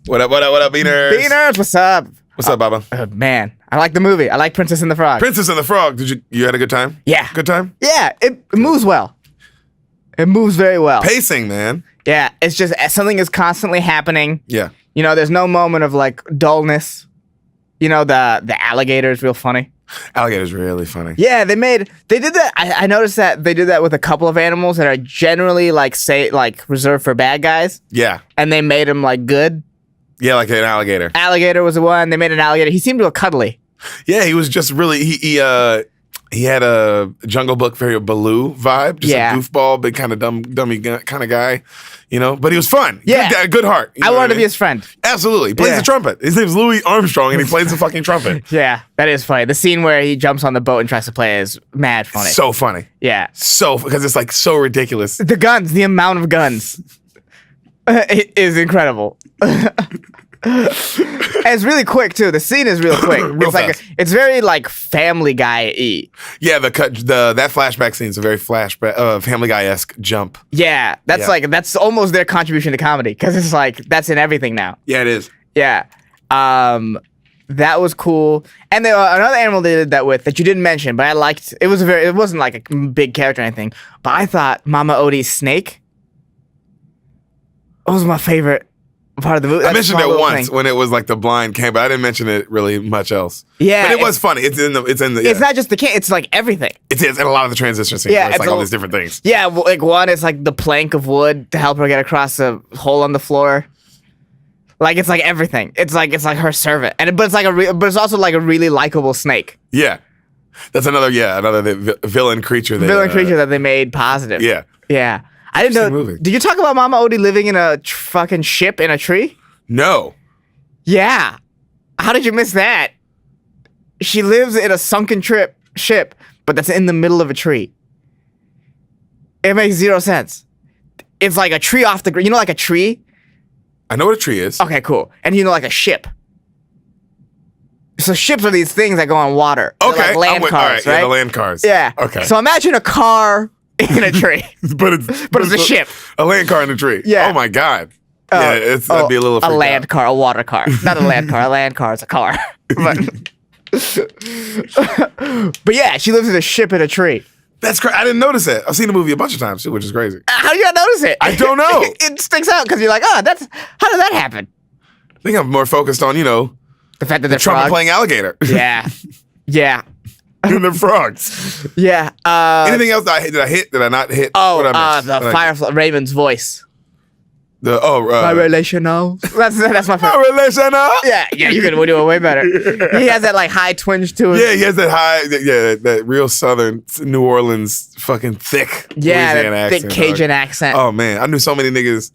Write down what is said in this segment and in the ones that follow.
What up, Beaners? Beaners, what's up? What's up, Baba? Man, I like the movie. I like Princess and the Frog. Princess and the Frog. You had a good time? Yeah. Good time? Yeah, it moves well. It moves very well. Pacing, man. Yeah, it's just something is constantly happening. Yeah. You know, there's no moment of like dullness. You know, the alligator is real funny. Alligator's really funny. Yeah, they did that. I noticed that they did that with a couple of animals that are generally like reserved for bad guys. Yeah. And they made them like good. Yeah, like an alligator. Alligator was the one. They made an alligator. He seemed real cuddly. Yeah, he was just really he had a Jungle Book very Baloo vibe, just a goofball, big kind of dummy kind of guy, you know. But he was fun. Yeah, good heart. I wanted to be his friend. Absolutely, he plays the trumpet. His name's Louis Armstrong, and he plays the fucking trumpet. Yeah, that is funny. The scene where he jumps on the boat and tries to play is mad funny. So funny. Yeah, because it's like so ridiculous. The guns, the amount of guns, it is incredible. And it's really quick too. The scene is real quick. It's very like Family Guy-y. Yeah, that flashback scene is a very Family Guy-esque jump. Yeah, that's almost their contribution to comedy because it's like that's in everything now. Yeah, it is. Yeah, that was cool. And there another animal they did that with that you didn't mention, but I liked. It wasn't like a big character or anything, but I thought Mama Odie's snake was my favorite part of the movie. I mentioned it once when it was like the blind came, but I didn't mention it really much else. Yeah, but it was funny. It's in the. It's not just the can. It's like everything. It is, and a lot of the transition scenes. Yeah, it's like all these different things. Yeah, well, like one is like the plank of wood to help her get across the hole on the floor. Like it's like everything. It's like her servant, but it's also like a really likable snake. Yeah, that's another villain creature. That they made positive. Yeah, yeah. I didn't know. Movie. Did you talk about Mama Odie living in a fucking ship in a tree? No. Yeah. How did you miss that? She lives in a sunken ship, but that's in the middle of a tree. It makes zero sense. It's like a tree off the ground. You know, like a tree? I know what a tree is. Okay, cool. And you know, like a ship. So ships are these things that go on water. Okay. They're like land cars, right? Yeah, the land cars. Yeah. Okay. So imagine a car in a tree. but it's a ship. A land car in a tree. Yeah. Oh my God. That'd be a little a land car, a water car. Not a land car. A land car is a car. But yeah, she lives in a ship in a tree. That's crazy. I didn't notice it. I've seen the movie a bunch of times too, which is crazy. How do you not notice it? I don't know. It sticks out because you're like, how did that happen? I think I'm more focused on, the fact that they're trumpet playing alligator. Yeah. Yeah. And the frogs. Yeah. Anything else did I hit? Did I not hit? Oh, the Firefly Raven's voice. My relational. That's my favorite. My relational. Yeah, you could do it way better. He has that like high twinge to it. Yeah, he has that that real Southern New Orleans fucking thick Louisiana accent. Thick Cajun accent. Oh man, I knew so many niggas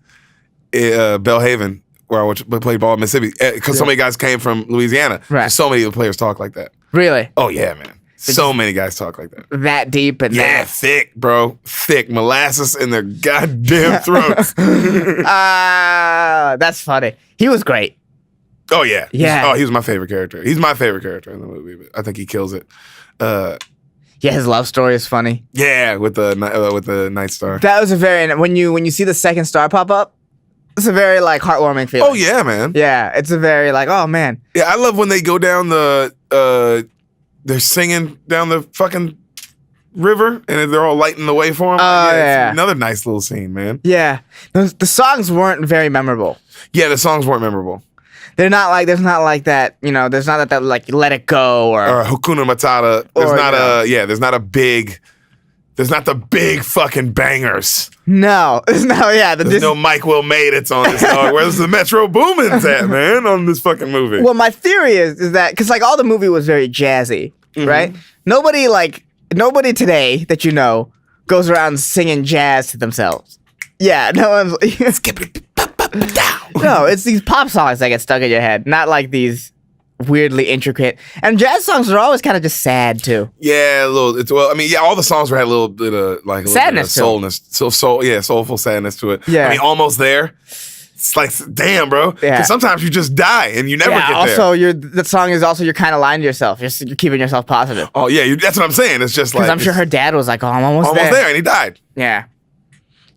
in Belhaven where I played ball in Mississippi because so many guys came from Louisiana. Right. So many of the players talk like that. Really? Oh yeah, man. So many guys talk like that. That deep and that thick, bro. Thick molasses in their goddamn throats. That's funny. He was great. Oh yeah. Yeah. He was my favorite character. He's my favorite character in the movie. But I think he kills it. Yeah, his love story is funny. Yeah, with the Night Star. That was a very when you see the second star pop up. It's a very like heartwarming feeling. Oh yeah, man. Yeah, it's a very like oh man. Yeah, I love when they go down they're singing down the fucking river and they're all lighting the way for him. Yeah. Another nice little scene, man. Yeah. The songs weren't very memorable. Yeah, the songs weren't memorable. There's not like that, there's not that like Let It Go or Hakuna Matata. There's not the big fucking bangers. No. There's no Mike Will Made It's on this song. Where's the Metro Boomin's at, man, on this fucking movie? Well, my theory is that, because like all the movie was very jazzy, right? Nobody today that goes around singing jazz to themselves. Yeah, no one's... No, it's these pop songs that get stuck in your head, not like these weirdly intricate. And jazz songs are always kind of just sad too. Yeah, a little. All the songs had a little bit of like sadness, soulful sadness to it. Yeah, I mean, almost there. It's like, damn, bro. Yeah. Because sometimes you just die and you never get there. Also, the song is also you're kind of lying to yourself. You're keeping yourself positive. Oh yeah, that's what I'm saying. It's just like because I'm sure her dad was like, "Oh, I'm almost there," and he died. Yeah.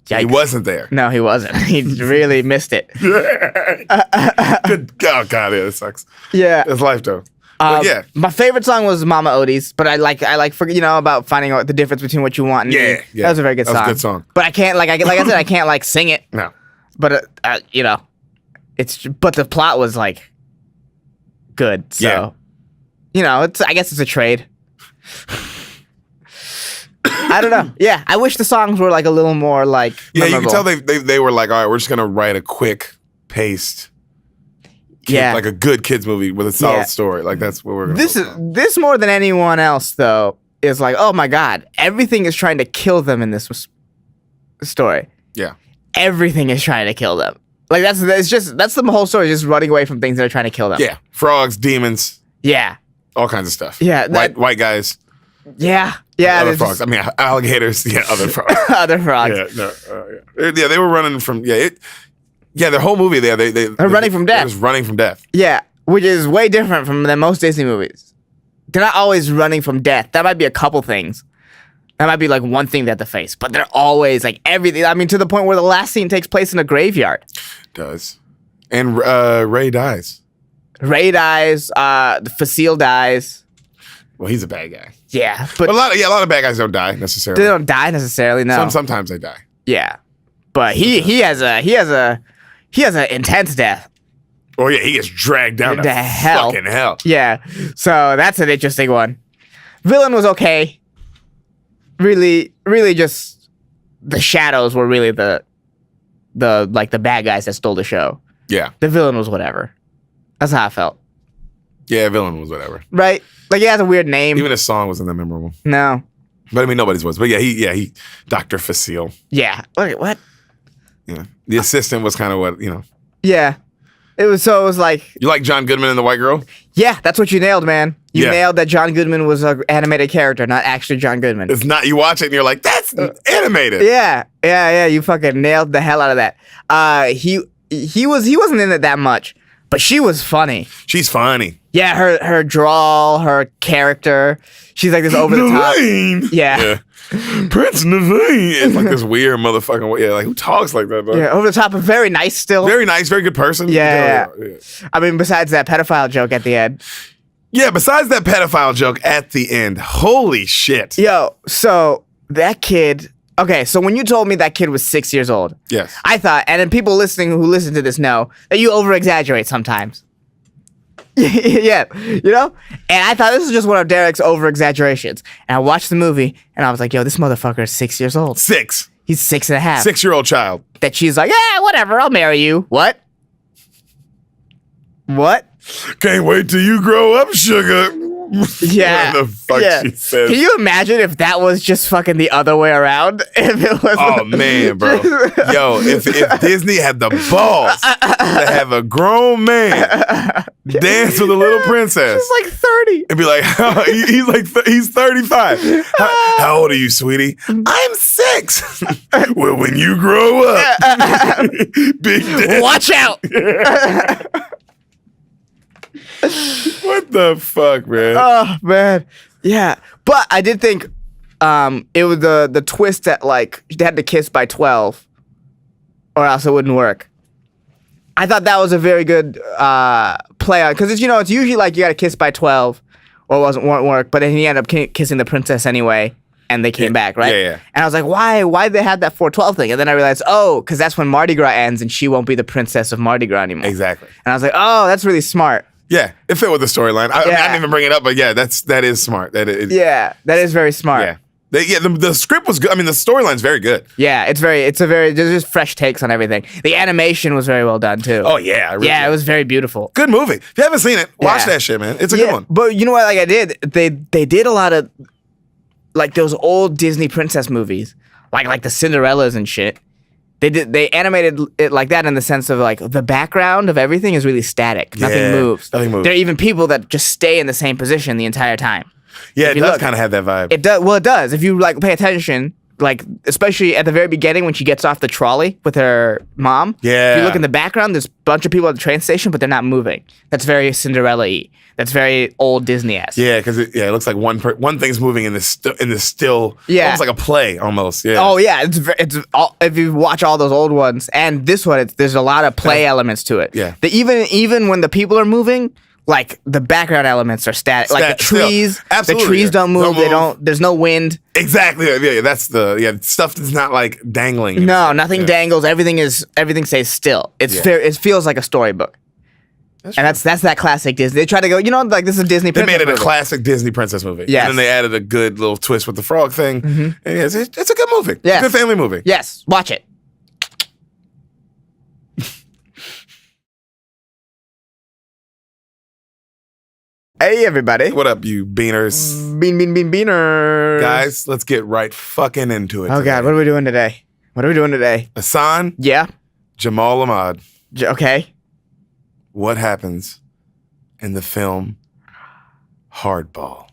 Yikes. He wasn't there. No, he wasn't. He really missed it. Good. Oh God, yeah, it sucks. Yeah. It's life though. But yeah. My favorite song was Mama Odie's, but I like about finding out the difference between what you want and Yeah. need. That was a very good song. That was a good song. But I can't like I said I can't like sing it. No. But but the plot was like good. So I guess it's a trade. I don't know. Yeah, I wish the songs were like a little more like memorable. You can tell they were like, all right, we're just gonna write a quick paced, like a good kids movie with a solid story. Like that's what we're gonna. This more than anyone else though is like, oh my god, everything is trying to kill them in this story. Yeah, everything is trying to kill them. Like that's the whole story, just running away from things that are trying to kill them. Yeah, frogs, demons. Yeah, all kinds of stuff. Yeah, white guys. Yeah. Other frogs. I mean, alligators. Yeah, other frogs. Other frogs. Yeah, they were running from. Their whole movie there. They're running from death. They're just running from death. Yeah, which is way different than most Disney movies. They're not always running from death. That might be a couple things. That might be like one thing they have to face, but they're always like everything. I mean, to the point where the last scene takes place in a graveyard. Does, and Ray dies. Ray dies. The Facile dies. Well, he's a bad guy. Yeah, but a lot of bad guys don't die necessarily. They don't die necessarily. No, sometimes they die. Yeah, but he has an intense death. Oh yeah, he gets dragged down to hell. Fucking hell. Yeah, so that's an interesting one. Villain was okay. Really, just the shadows were really the bad guys that stole the show. Yeah, the villain was whatever. That's how I felt. Yeah, villain was whatever. Right. Like he has a weird name. Even his song wasn't that memorable. No. But I mean, nobody's was. But he Dr. Facile. Yeah. Wait, what? Yeah. The assistant was kind of what, Yeah. It was like. You like John Goodman and the white girl? Yeah, that's what you nailed, man. You nailed that John Goodman was an animated character, not actually John Goodman. It's not. You watch it and you're like, that's animated. Yeah. You fucking nailed the hell out of that. He wasn't in it that much, but she was funny. She's funny. Yeah, her drawl, her character. She's like this over the top. Yeah. Prince Naveen. It's like this weird motherfucking way. Yeah, like who talks like that, though? Yeah, over the top, but very nice still. Very nice, very good person. Yeah. I mean, besides that pedophile joke at the end. Yeah, besides that pedophile joke at the end. Holy shit. Yo, so that kid. Okay, so when you told me that kid was 6 years old, yes, I thought, and then people listening who listen to this know that you over exaggerate sometimes. Yeah, and I thought this was just one of Deric's over exaggerations. And I watched the movie, and I was like, yo, this motherfucker is 6 years old. 6. He's 6.5. 6-year-old child. That she's like, yeah, whatever, I'll marry you. What? Can't wait till you grow up, sugar. Yeah. What the fuck she says. Can you imagine if that was just fucking the other way around? If it was. Oh man, bro. Yo, if Disney had the balls to have a grown man dance with a little princess. He's like 30. And be like, he's 35. How old are you, sweetie? I'm 6. Well, when you grow up, big dance. Watch out. What the fuck, man? Oh man, yeah. But I did think it was the twist that like they had to kiss by 12, or else it wouldn't work. I thought that was a very good play on, because it's usually like you got to kiss by 12 or won't work, but then he ended up kissing the princess anyway, and they came back, right? Yeah. And I was like, why they had that 412 thing? And then I realized, because that's when Mardi Gras ends, and she won't be the princess of Mardi Gras anymore. Exactly. And I was like, oh, that's really smart. Yeah, it fit with the storyline. I didn't even bring it up, but yeah, that is smart. That is very smart. Yeah. The script was good. I mean, the storyline's very good. Yeah, there's just fresh takes on everything. The animation was very well done too. Oh yeah, it was very beautiful. Good movie. If you haven't seen it, watch that shit, man. It's a good one. But you know what? Like I did, they did a lot of like those old Disney princess movies, like the Cinderellas and shit. They animated it like that in the sense of like the background of everything is really static. Nothing moves. Nothing moves. There are even people that just stay in the same position the entire time. Yeah, it does kind of have that vibe. It does. Well, it does. If you like pay attention, like especially at the very beginning when she gets off the trolley with her mom. Yeah. If you look in the background, there's a bunch of people at the train station, but they're not moving. That's very Cinderella-y. That's very old Disney-esque. Yeah, because it looks like one thing's moving in this still. Yeah. Almost like a play, almost. Yeah. Oh yeah, it's all, if you watch all those old ones and this one, there's a lot of play elements to it. Yeah. Even when the people are moving. Like the background elements are static. Like the trees, the trees don't move. They don't. There's no wind. Exactly. Yeah, that's stuff that's not like dangling. No, nothing dangles. Everything stays still. It feels like a storybook. That's that classic Disney. They try to go, like this is a Disney. They made it a classic Disney princess movie. Yes. And then they added a good little twist with the frog thing. Mm-hmm. And it's a good movie. Yes. It's a good family movie. Yes, watch it. Hey, everybody. What up, you beaners? Beaners. Guys, let's get right fucking into it. Oh, today. God. What are we doing today? Ehsan, Yeah. Jamal Ahmad. Okay. What happens in the film Hardball?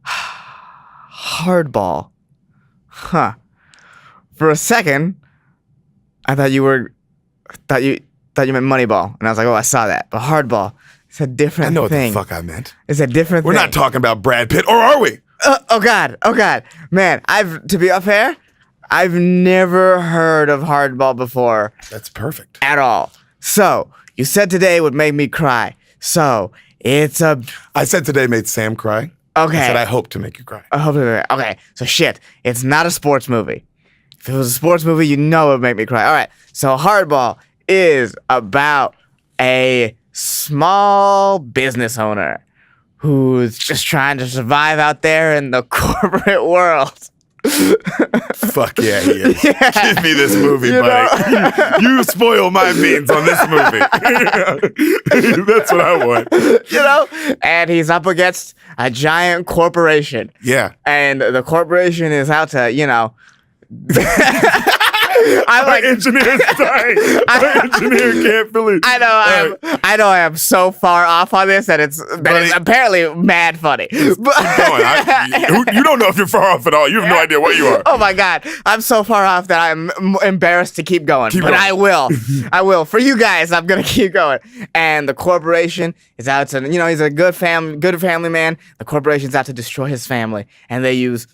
Hardball. Huh. For a second, I thought you meant Moneyball. And I was like, oh, I saw that. But Hardball. It's a different thing. I know what the fuck I meant. It's a different thing. We're not talking about Brad Pitt, or are we? Oh God. Man, to be fair, I've never heard of Hardball before. That's perfect. At all. So, you said today would make me cry. So, it's a... I said today made Sam cry. Okay. I said I hope to make you cry. Okay. So, shit. It's not a sports movie. If it was a sports movie, it would make me cry. All right. So, Hardball is about a small business owner who's just trying to survive out there in the corporate world. Fuck yeah, he is. Yeah. Give me this movie, buddy. You spoil my beans on this movie. That's what I want. And he's up against a giant corporation. Yeah. And the corporation is out to, My engineer's dying. My engineer can't believe. I know I am so far off on this that it's apparently mad funny. You don't know if you're far off at all. You have no idea what you are. Oh my God. I'm so far off that I'm embarrassed to keep going. I will. For you guys, I'm going to keep going. And the corporation is out to, he's a good family man. The corporation's out to destroy his family. And they use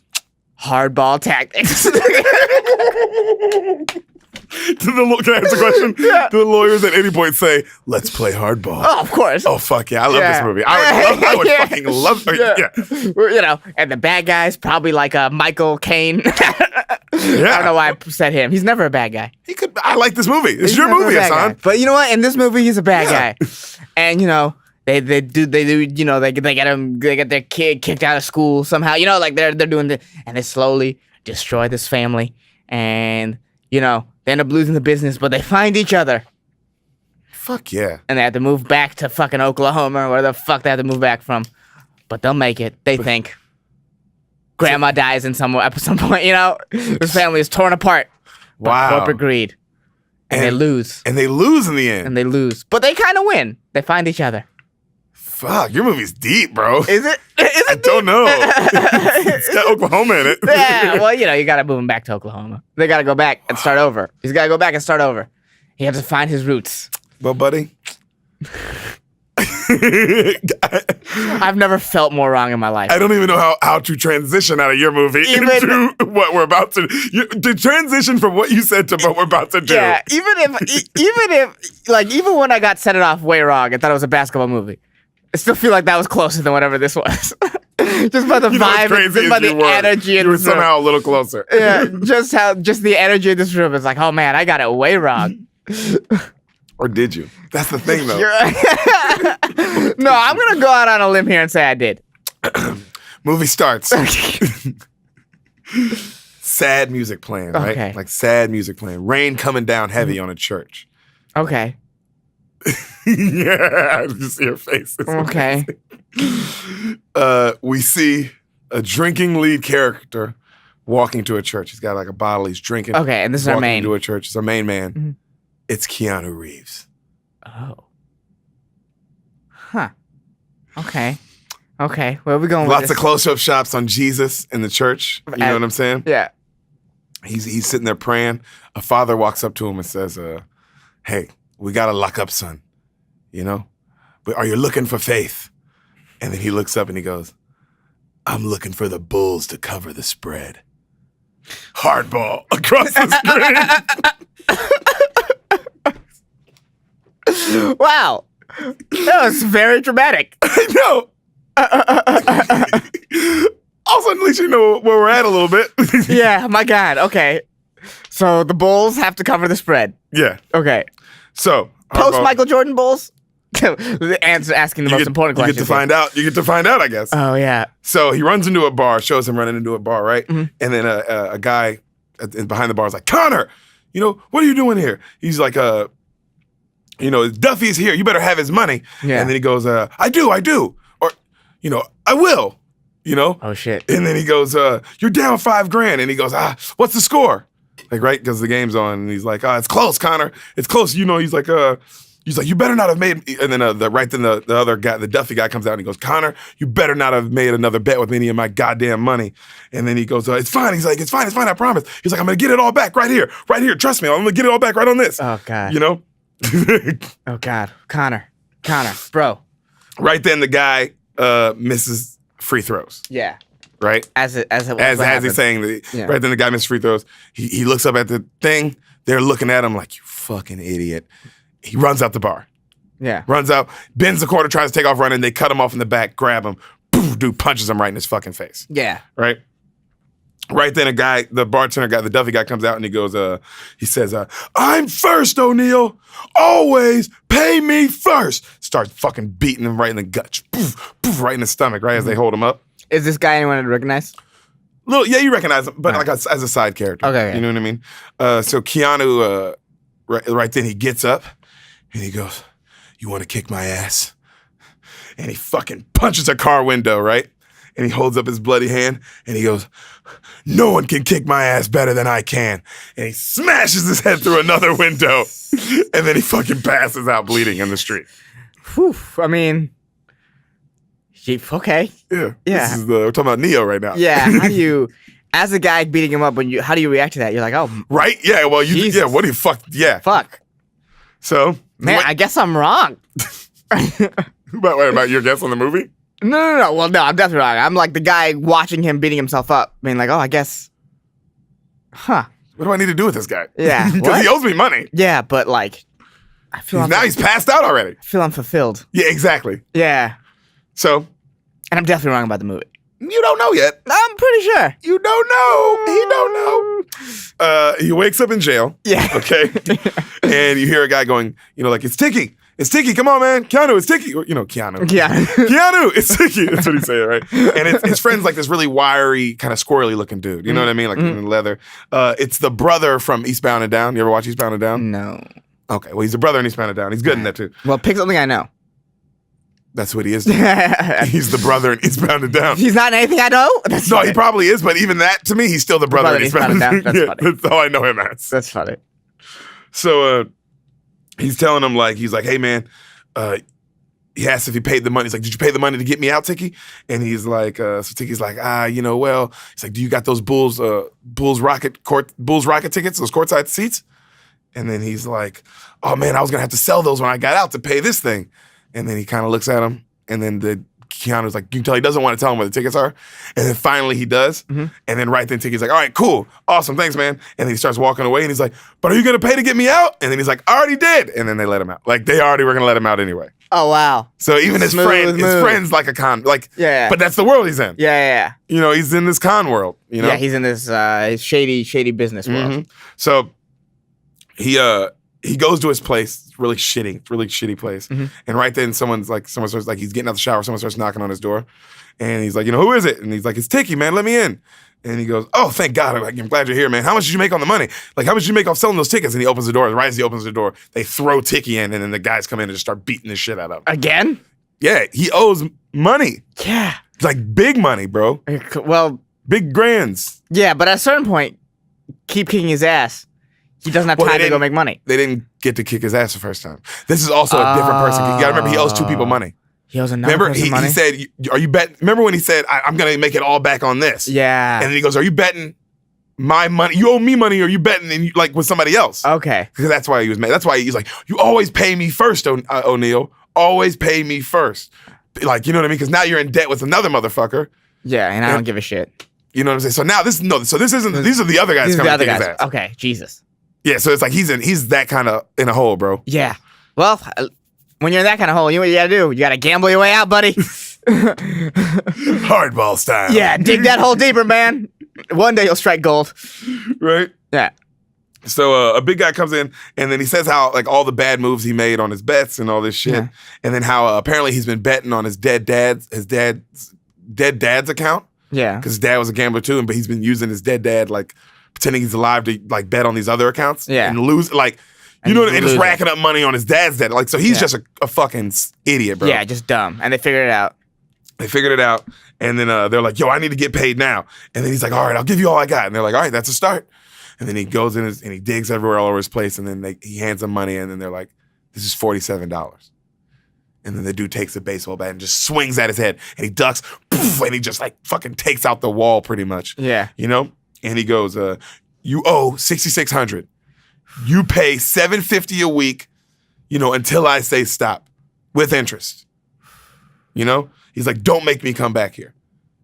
hardball tactics. Can I ask a question? Yeah. Do the lawyers at any point say, let's play hardball? Oh, of course. Oh, fuck yeah. I love this movie. I would fucking love it. Yeah. And the bad guy's probably like Michael Caine. I don't know why I said him. He's never a bad guy. I like this movie. It's your movie, Ehsan. But you know what? In this movie, he's a bad guy. And, They get their kid kicked out of school somehow. They're doing and they slowly destroy this family. And, they end up losing the business, but they find each other. Fuck yeah. And they have to move back to fucking Oklahoma or where the fuck they have to move back from. But they'll make it, they think. Grandma dies at some point, This family is torn apart by corporate greed. And they lose. And they lose in the end. But they kind of win. They find each other. Fuck, your movie's deep, bro. Is it? I don't know. It's got Oklahoma in it. Yeah, well, you got to move him back to Oklahoma. They got to go back and start over. He's got to go back and start over. He has to find his roots. Well, buddy. I've never felt more wrong in my life. I don't even know how to transition out of your movie into what we're about to do. To transition from what you said to what we're about to do. Yeah, even when I got set it off way wrong, I thought it was a basketball movie. I still feel like that was closer than whatever this was. Just by the vibe, just by the energy in this room. You were somehow a little closer. Yeah, just the energy in this room is like, oh man, I got it way wrong. Or did you? That's the thing, though. No, I'm gonna go out on a limb here and say I did. Movie starts. Sad music playing, right? Okay. Like sad music playing. Rain coming down heavy on a church. Okay. Yeah, I just see her face. It's okay. We see a drinking lead character walking to a church. He's got like a bottle. He's drinking. Okay, and this is our main. Walking to a church. It's our main man. Mm-hmm. It's Keanu Reeves. Oh. Huh. Okay. Okay, where are we going with Lots this? of close-up shots on Jesus in the church. You know what I'm saying? Yeah. He's sitting there praying. A father walks up to him and says, hey, we got to lock up, son. You know? But are you looking for faith? And then he looks up and he goes, I'm looking for the bulls to cover the spread. Hardball across the screen. Wow. That was very dramatic. I know. Also, at least you know where we're at a little bit. Yeah, my God. Okay. So the Bulls have to cover the spread. Yeah. Okay. So post Michael Jordan Bulls? The answer asking the most important question. You get to find out. You get to find out, I guess. Oh, yeah. So he runs into a bar, shows him running into a bar, right? Mm-hmm. And then a guy behind the bar is like, Connor, what are you doing here? He's like, Duffy's here. You better have his money. Yeah. And then he goes, I do. Or, I will, Oh, shit. And then he goes, you're down $5,000. And he goes, what's the score? Like, right? Because the game's on. And he's like, it's close, Connor. It's close. He's like, you better not have made. And then the other guy, the Duffy guy, comes out and he goes, Connor, you better not have made another bet with any of my goddamn money. And then he goes, it's fine. He's like, it's fine, I promise. He's like, I'm gonna get it all back right here. Trust me, I'm gonna get it all back right on this. Oh God. Oh God, Connor, bro. Right then, the guy misses free throws. Yeah. Right. As he's saying that. Yeah. Right then, the guy misses free throws. He looks up at the thing. They're looking at him like, you fucking idiot. He runs out the bar. Yeah. Runs out, bends the quarter, tries to take off running. They cut him off in the back, grab him. Poof, dude punches him right in his fucking face. Yeah. Right? Right then, the bartender guy, the Duffy guy comes out and he goes, he says, I'm first, O'Neal. Always pay me first. Starts fucking beating him right in the gut. Poof, poof, right in the stomach, right as they hold him up. Is this guy anyone to recognize? Yeah, you recognize him, but as a side character. Okay. You know what I mean? So Keanu, right then, he gets up. And he goes, you want to kick my ass? And he fucking punches a car window, right? And he holds up his bloody hand and he goes, no one can kick my ass better than I can. And he smashes his head through another window. And then he fucking passes out bleeding in the street. Whew. I mean, okay. Yeah. We're talking about Neo right now. Yeah. How do you, as a guy beating him up, how do you react to that? You're like, oh. Right? Yeah. Well, what do you fuck? Yeah. Fuck. So. Man, I guess I'm wrong. About your guess on the movie? No. Well, no, I'm definitely wrong. I'm like the guy watching him beating himself up, being like, oh, I guess. Huh. What do I need to do with this guy? Yeah. Because he owes me money. Yeah, but like, I feel now he's passed out already. I feel unfulfilled. Yeah, exactly. Yeah. So. And I'm definitely wrong about the movie. You don't know yet. I'm pretty sure. You don't know. He don't know. He wakes up in jail. Yeah. Okay. And you hear a guy going, like, it's Tiki. It's Tiki. Come on, man. Keanu, it's Tiki. Or, Keanu. Yeah. Keanu, it's Tiki. That's what he's saying, right? And his friend's like this really wiry, kind of squirrely looking dude. You know what I mean? Like in leather. It's the brother from Eastbound and Down. You ever watch Eastbound and Down? No. Okay. Well, he's the brother in Eastbound and Down. He's good in that too. Well, pick something I know. That's what he is. He's the brother in Eastbound and Down. He's not in anything I know? That's funny. He probably is, but even that, to me, he's still the brother in Eastbound and Down. That's funny. That's all I know him as. That's funny. So he's telling him, he's like, hey, man, he asked if he paid the money. He's like, did you pay the money to get me out, Tiki? And he's like, so Tiki's like, well, he's like, do you got those Bulls Rocket tickets, those courtside seats? And then he's like, oh, man, I was going to have to sell those when I got out to pay this thing. And then he kind of looks at him, and then Keanu's like, you can tell he doesn't want to tell him where the tickets are. And then finally he does. Mm-hmm. And then right then Tiki's like, all right, cool, awesome, thanks, man. And then he starts walking away, and he's like, but are you going to pay to get me out? And then he's like, I already did. And then they let him out. Like, they already were going to let him out anyway. Oh, wow. So even his friend's like a con. Like, yeah. But that's the world he's in. Yeah. He's in this con world. Yeah, he's in this shady business world. Mm-hmm. So he goes to his place, really shitty place. Mm-hmm. And right then someone starts like, he's getting out the shower, someone starts knocking on his door. And he's like, who is it? And he's like, it's Tiki, man, let me in. And he goes, oh, thank God, I'm glad you're here, man. How much did you make on the money? Like, how much did you make off selling those tickets? And he opens the door. Right as he opens the door, they throw Tiki in, and then the guys come in and just start beating the shit out of him. Again? Yeah, he owes money. Yeah. It's like big money, bro. Well. Big grands. Yeah, but at a certain point, keep kicking his ass. He doesn't have time to go make money. They didn't get to kick his ass the first time. This is also a different person. You gotta remember, he owes two people money. He owes another Remember, person he money? said, "Are you betting?" Remember when he said, "I'm gonna make it all back on this"? Yeah. And then he goes, "Are you betting my money? You owe me money, or are you betting like with somebody else?" Okay. Because that's why he was mad. That's why he's like, "You always pay me first, O'Neal. Always pay me first." Like, you know what I mean? Because now you're in debt with another motherfucker. Yeah, and I don't give a shit. You know what I'm saying? So now this isn't. These are the other guys These are coming the other to kick his guys. ass. Okay, Jesus. Yeah, so it's like he's that kind of in a hole, bro. Yeah. Well, when you're in that kind of hole, you know what you gotta do? You gotta gamble your way out, buddy. Hardball style. Yeah, dig that hole deeper, man. One day you'll strike gold. Right? Yeah. So a big guy comes in, and then he says how like all the bad moves he made on his bets and all this shit, Yeah. and then how apparently he's been betting on his dead dad's account Yeah. because his dad was a gambler too, but he's been using his dead dad like pretending he's alive to like bet on these other accounts, Yeah. and lose like And and just lose racking up money on his dad's debt. Like so he's Yeah. just a fucking idiot, bro. Yeah, just dumb. And they figured it out. They figured it out, and then they're like, "Yo, I need to get paid now." And then he's like, "All right, I'll give you all I got." And they're like, "All right, that's a start." And then he goes in and he digs everywhere all over his place, and then he hands them money, and then they're like, "This is $47." And then the dude takes the baseball bat and just swings at his head, and he ducks, poof, and he just like fucking takes out the wall pretty much. Yeah. You know? And he goes, "You owe $6,600. You pay $750 a week, you know, until I say stop, with interest." You know? He's like, "Don't make me come back here."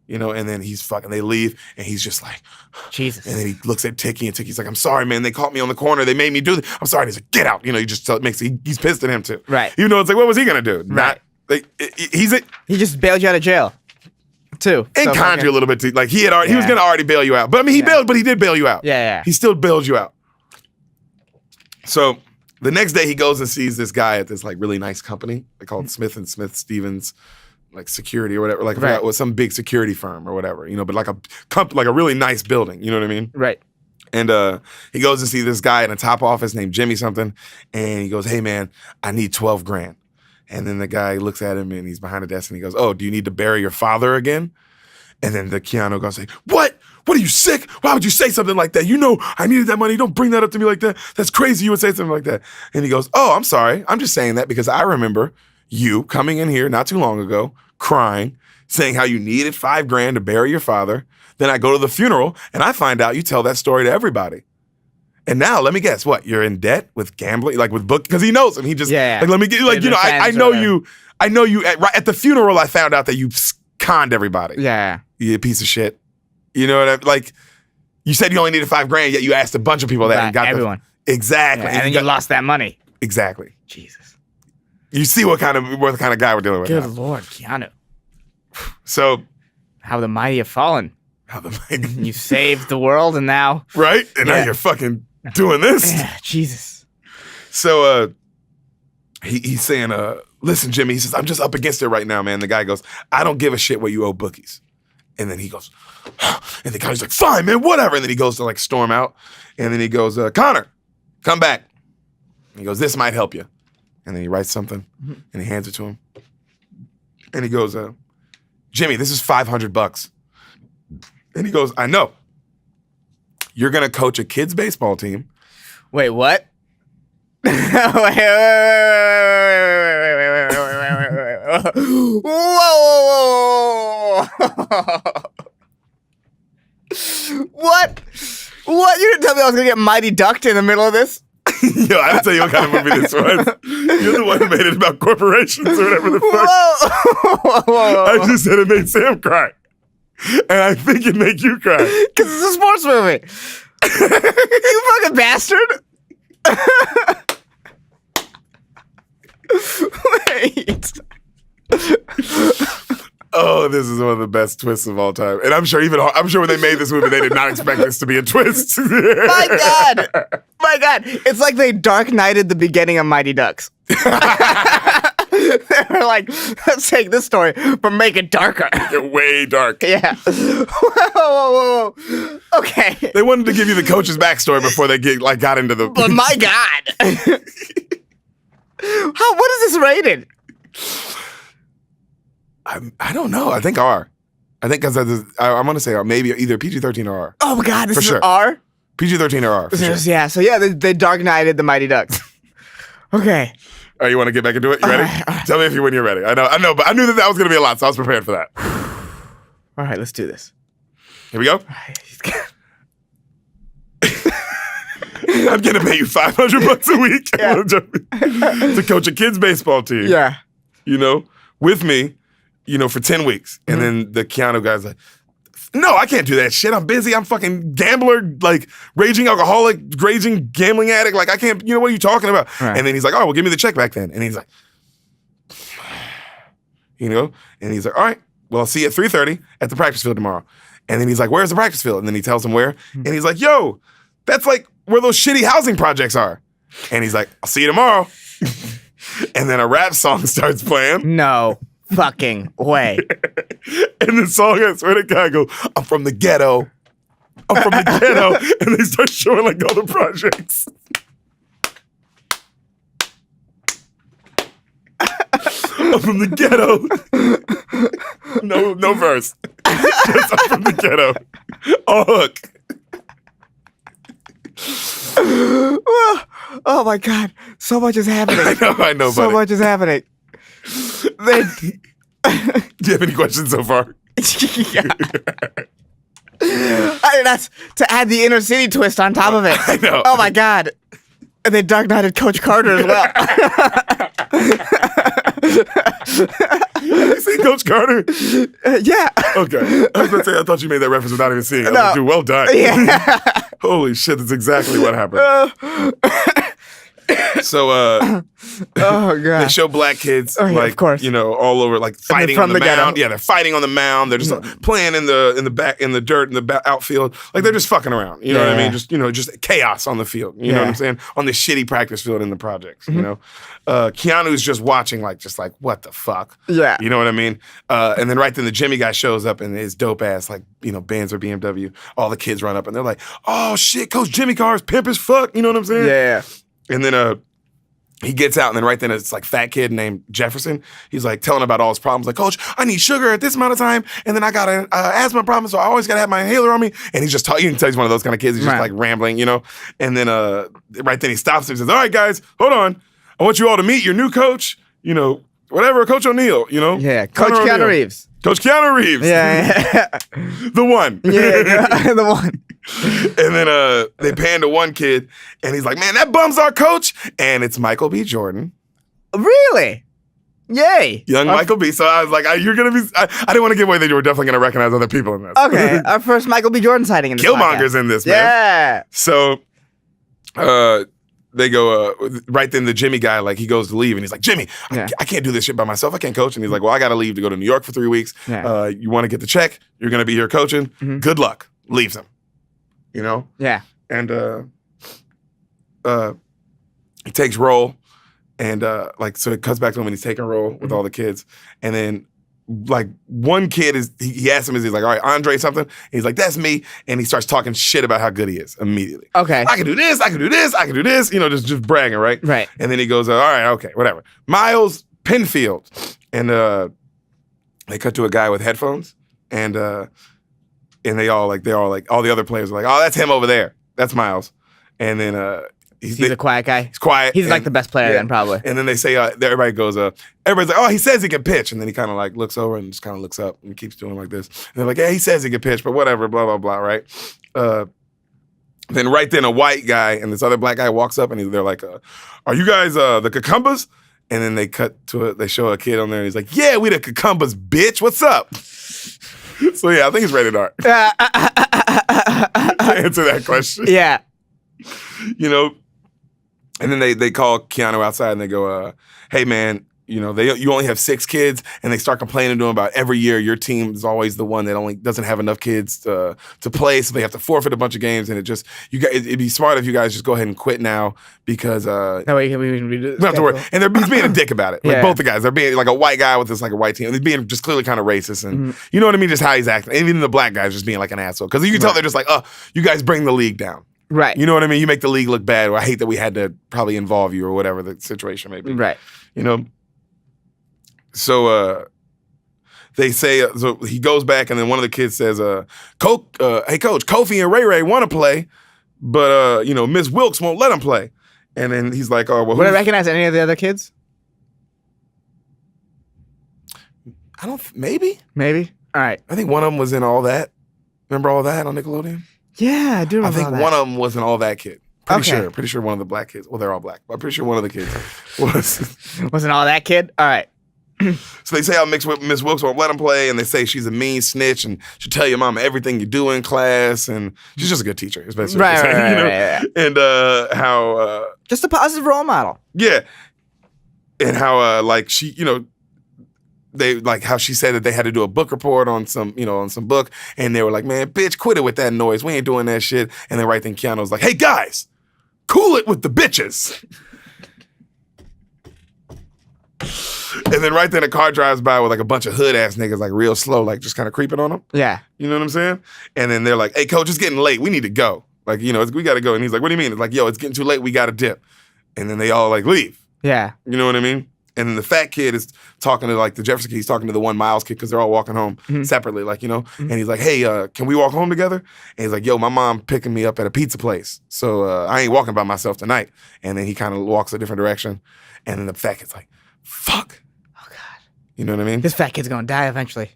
You know, and then they leave, and he's just like, Jesus. and then he looks at Tiki, and Tiki's like, "I'm sorry, man. They caught me on the corner. They made me do this. I'm sorry." And he's like, "Get out." You know, he just he's pissed at him too. Right. Even though it's like, what was he gonna do? Right. He just bailed you out of jail, too. and conned you a little bit too. Like he was gonna already bail you out. But I mean, he did bail you out. Yeah. He still bailed you out. So the next day he goes and sees this guy at this like really nice company. They call it Smith and Smith Stevens, like security or whatever. Like I forgot what some big security firm or whatever. You know, but like a really nice building. You know what I mean? Right. And he goes to see this guy in a top office named Jimmy something, and he goes, "Hey man, I need 12 grand." And then the guy looks at him and he's behind the desk and he goes, "Oh, do you need to bury your father again?" And then the Keanu goes like, "What? What are you, sick? Why would you say something like that? You know I needed that money. Don't bring that up to me like that. That's crazy you would say something like that." And he goes, "Oh, I'm sorry. I'm just saying that because I remember you coming in here not too long ago, crying, saying how you needed $5 grand to bury your father. Then I go to the funeral and I find out you tell that story to everybody. And now let me guess, what? You're in debt with gambling, like with book, because he knows him. He just like, let me get like, you know, I know you. I know you right at the funeral. I found out that you conned everybody. Yeah. You piece of shit. You know what I like? You said you only needed $5 grand, yet you asked a bunch of people that and got everyone. Exactly. Yeah, and then you lost that money. Exactly. Jesus. You see what kind of guy we're dealing with. Good now. Lord, Keanu. So how the mighty have fallen. You saved the world, and now right, and now you're fucking doing this. Yeah, Jesus. So he's saying, "Listen, Jimmy," he says, "I'm just up against it right now, man." The guy goes, "I don't give a shit what you owe bookies." And then he goes, and the guy's like, "Fine, man, whatever." And then he goes to like storm out, and then he goes, "Connor, come back." And he goes, "This might help you." And then he writes something, and he hands it to him, and he goes, "Jimmy, this is $500." And he goes, "I know. You're gonna coach a kids baseball team." Wait, what? Whoa! What? What? You didn't tell me I was gonna get mighty ducked in the middle of this? Yo, I didn't tell you what kind of movie this was. You're the one who made it about corporations or whatever the fuck. Whoa! I just said it made Sam cry. And I think it make you cry. Because it's a sports movie. You fucking bastard. Wait. Oh, this is one of the best twists of all time. And I'm sure when they made this movie, they did not expect this to be a twist. My God. My God. It's like they Dark Knighted the beginning of Mighty Ducks. They were like, let's take this story, but make it darker. Way dark. Yeah. Whoa. Okay. They wanted to give you the coach's backstory before they got into the... But my God. What is this rated? I don't know. I think R. I think because I want to say R. Maybe either PG-13 or R. Oh my God, this For is sure. R? PG-13 or R. For sure. Yeah, so yeah, they Dark Knighted the Mighty Ducks. Okay. All right, you want to get back into it? You ready? Tell me if you when you're ready. I know, but I knew that was going to be a lot, so I was prepared for that. All right, let's do this. Here we go. I'm going to pay you $500 a week to coach a kids baseball team. Yeah. With me, for 10 weeks. And then the Keanu guy's like, no, I can't do that shit. I'm busy. I'm fucking gambler, like raging alcoholic, raging gambling addict. Like I can't, what are you talking about? Right. And then he's like, all right, well, give me the check back then. And he's like, and he's like, all right, well, I'll see you at 3:30 at the practice field tomorrow. And then he's like, where's the practice field? And then he tells him where. And he's like, yo, that's like where those shitty housing projects are. And he's like, I'll see you tomorrow. And then a rap song starts playing. No fucking way. And the song, I swear to God, go, I'm from the ghetto. I'm from the ghetto. And they start showing like all the projects. I'm from the ghetto. No verse. Just I'm from the ghetto. All hook. Oh my God. So much is happening. I know, so buddy. much is happening. Do you have any questions so far? Yeah. That's to add the inner city twist on top of it. I know. Oh my God. And they Dark Knighted Coach Carter as well. You seen Coach Carter? Yeah. Okay. I was going to say, I thought you made that reference without even seeing it. I was like, dude, well done. Yeah. Holy shit, that's exactly what happened. So, oh God, they show black kids, of course, all over, like fighting from on the mound. ghetto. Yeah, they're fighting on the mound. They're just playing in the back, in the dirt, in the outfield. Like they're just fucking around. You know what I mean? Just chaos on the field. You know what I'm saying? On this shitty practice field in the projects. Keanu's just watching, like what the fuck? Yeah. You know what I mean? And then right then the Jimmy guy shows up and his dope ass, Benz or BMW. All the kids run up and they're like, "Oh shit, Coach Jimmy Carr's pimp as fuck." You know what I'm saying? Yeah. And then he gets out, and then right then it's like fat kid named Jefferson. He's like telling about all his problems. Like, Coach, I need sugar at this amount of time, and then I got an asthma problem, so I always gotta have my inhaler on me. And he's just talking. You can tell he's one of those kind of kids. He's just like rambling, And then right then he stops and says, "All right, guys, hold on. I want you all to meet your new coach. Whatever, Coach O'Neal. Yeah, Coach Keanu Reeves. Coach Keanu Reeves. Yeah. The one. Yeah, the one. And then they pan to one kid, and he's like, "Man, that bum's our coach." And it's Michael B. Jordan. Really? Yay. Young Michael B. So I was like, you're going to be... I didn't want to give away that you were definitely going to recognize other people in this. Okay, our first Michael B. Jordan sighting in this Killmonger's in this, man. Yeah. So they go... right then, the Jimmy guy, he goes to leave, and he's like, "Jimmy, I can't do this shit by myself. I can't coach." And he's like, "Well, I got to leave to go to New York for 3 weeks. Yeah. You want to get the check? You're going to be here coaching. Good luck." Leaves him. Yeah. And he takes roll, and so it cuts back to him when he's taking roll with all the kids, and then one kid he asks him, he's like, "All right, Andre something?" And he's like, "That's me," and he starts talking shit about how good he is immediately. Okay. "I can do this, I can do this, I can do this," just bragging, right? Right. And then he goes, "All right, okay, whatever." Miles Penfield, and they cut to a guy with headphones, and they all all the other players are like, "Oh, that's him over there. That's Miles." And then he's a quiet guy. He's quiet. He's like the best player then, probably. And then they say, everybody goes, everybody's like, "Oh, he says he can pitch." And then he kind of looks over and just kind of looks up and keeps doing like this. And they're like, "Yeah, he says he can pitch, but whatever, blah, blah, blah," right? Then right then a white guy and this other black guy walks up and they're like, "Are you guys the Cucumbas?" And then they cut to it. They show a kid on there and he's like, "Yeah, we the Cucumbas, bitch. What's up?" So yeah, I think it's rated R. To answer that question. Yeah. And then they call Keanu outside and they go, "Hey man, you only have 6 kids," and they start complaining to him about every year your team is always the one that only doesn't have enough kids to play, so they have to forfeit a bunch of games. And it'd be smart if you guys just go ahead and quit now because that way we can redo don't have to worry. And he's being a dick about it. Both the guys, they're being like a white guy with this a white team. They're being just clearly kind of racist, and you know what I mean, just how he's acting. And even the black guys just being like an asshole because you can tell they're just like, "Oh, you guys bring the league down." Right. You know what I mean? You make the league look bad. Or I hate that we had to probably involve you or whatever the situation may be. Right. So they say, so he goes back and then one of the kids says, "Hey coach, Kofi and Ray Ray want to play, but Miss Wilkes won't let them play." And then he's like, "Oh, well, would I recognize any of the other kids? I don't. Maybe. Maybe. All right. I think one of them was in All That. Remember All That on Nickelodeon? Yeah, I do remember I think that. one of them was an All That kid. Pretty Okay. sure. Pretty sure one of the black kids. Well, they're all black, but I'm pretty sure one of the kids was. Wasn't all that kid? All right. So they say how Miss Wilkes won't let him play, and they say she's a mean snitch, and she'll tell your mama everything you do in class, and she's just a good teacher. Is basically what they're saying, you know? right. And how Just a positive role model. yeah, and how like she, you know, they like how she said that they had to do a book report on some, you know, on some book, and they were like, man, bitch, quit it with that noise. We ain't doing that shit. And then right then Keanu's like, hey guys, cool it with the bitches. And then right then a car drives by with like a bunch of hood ass niggas, like real slow, like just kind of creeping on them. Yeah. You know what I'm saying? And then they're like, hey, coach, it's getting late. We need to go. Like, you know, we got to go. And he's like, what do you mean? It's like, yo, it's getting too late. We got to dip. And then they all like leave. Yeah. You know what I mean? And then the fat kid is talking to like the Jefferson kid. He's talking to the one Miles kid because they're all walking home separately, like, you know? And he's like, hey, can we walk home together? And he's like, yo, my mom picking me up at a pizza place. So I ain't walking by myself tonight. And then he kind of walks a different direction. And then the fat kid's like, fuck. Oh, God. You know what I mean? This fat kid's going to die eventually.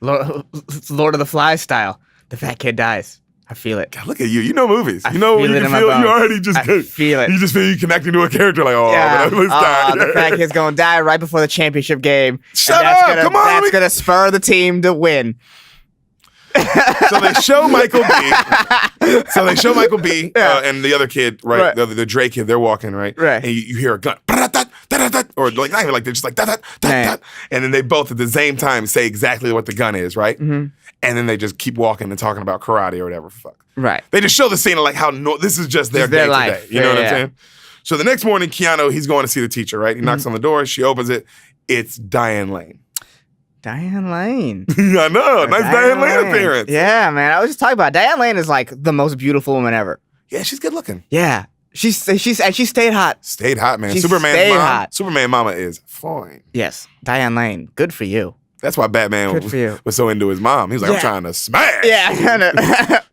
Lord of the Flies style. The fat kid dies. I feel it. God, look at you. You know movies. I You know feel you it can in my feel. You bones. already just I feel it. You just feel you connecting to a character like, oh, Yeah. let's die. The fat kid's going to die right before the championship game. Shut and that's up. Gonna, Come on. That's going to spur the team to win. So they show Michael B. And the other kid, right? The Dre kid, they're walking, right? Right. And you hear a gun. Or like not even like they're just like that. Man. And then they both at the same time say exactly what the gun is, right? Mm-hmm. And then they just keep walking and talking about karate or whatever. Fuck. Right. They just show the scene of like how this is just their This is their day life. today. You know what I'm Yeah. saying? So the next morning, Keanu, he's going to see the teacher, right? He knocks on the door. She opens it. It's Diane Lane. Diane Lane. I know. Nice Diane Lane appearance. Yeah, man. I was just talking about Diane Lane is like the most beautiful woman ever. Yeah, she's good looking. Yeah. She stayed hot. Stayed hot, man. She Superman's stayed mom. hot. Superman mama is fine. Yes. Diane Lane. Good for you. That's why Batman Good for you. was so into his mom. He was like, Yeah. I'm trying to smash. Yeah.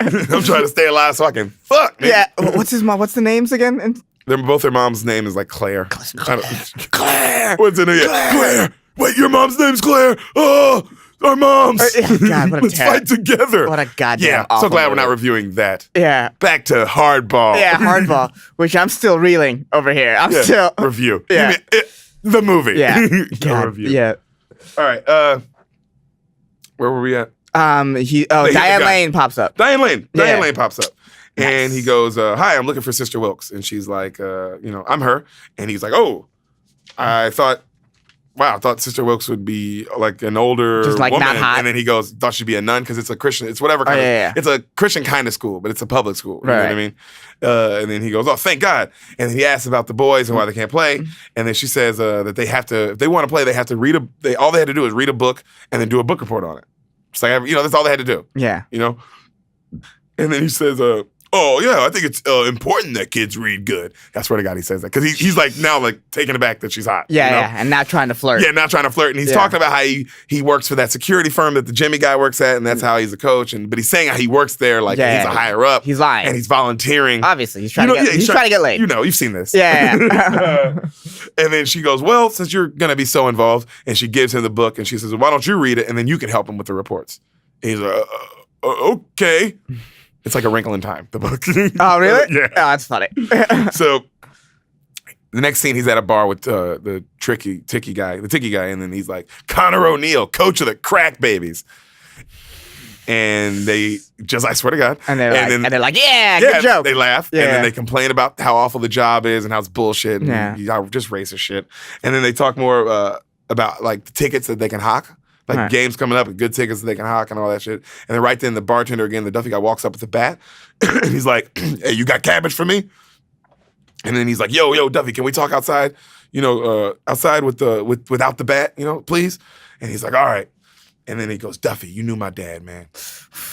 I'm trying to stay alive so I can fuck. Nigga. Yeah. What's his mom? What's the names again? Both their mom's name is like Claire. Claire. What's in it? Claire. Wait, your mom's name's Claire. Oh, our moms. God, what a Let's fight together. What a goddamn Yeah, so awful glad we're not movie. reviewing that. Yeah. Back to Hardball. Yeah, Hardball, which I'm still reeling over here. I'm Yeah, still review. Yeah. You mean the movie. Yeah. No God, review. yeah. All right. Where were we at? Diane guy. Lane pops up. Diane Lane. Yeah. Diane Lane pops up. And Nice. he goes, hi, I'm looking for Sister Wilkes. And she's like, I'm her. And he's like, oh, I thought Sister Wilkes would be like an older Just, like, woman. not hot. And then he goes, thought she'd be a nun because it's a Christian. It's whatever kind yeah. It's a Christian kind of school, but it's a public school. You know what I Right. mean? And then he goes, oh, thank God. And then he asks about the boys and why they can't play. And then she says that they have to, if they want to play, they have to all they had to do is read a book and then do a book report on it. It's like, that's all they had to do. Yeah. You know? And then he says, oh, yeah, I think it's important that kids read good. I swear to God he says that. Because he's like now like taken aback that she's hot. Yeah, you know? yeah. And not trying to flirt. Yeah, not trying to flirt. And he's Yeah. talking about how he works for that security firm that the Jimmy guy works at, and that's how he's a coach. But he's saying how he works there like Yeah. he's a higher up. He's lying. And he's volunteering. Obviously, he's trying to get. He's trying to get laid. You know, you've seen this. Yeah. And then she goes, well, since you're going to be so involved, and she gives him the book, and she says, well, why don't you read it, and then you can help him with the reports. And he's like, okay. It's like A Wrinkle in Time, the book. Oh, really? Yeah. Oh, that's funny. So the next scene, he's at a bar with the ticky guy, and then he's like, Connor O'Neill, coach of the Crack Babies. And they just, I swear to God. and they're like, yeah, good joke. They laugh. Yeah. And then they complain about how awful the job is and how it's bullshit and just racist shit. And then they talk more about like the tickets that they can hawk. Like Right. games coming up and good tickets that they can hawk and all that shit. And then right then the bartender again, the Duffy guy walks up with the bat. And he's like, hey, you got cabbage for me? And then he's like, yo, Duffy, can we talk outside? Outside without the bat, please? And he's like, all right. And then he goes, Duffy, you knew my dad, man.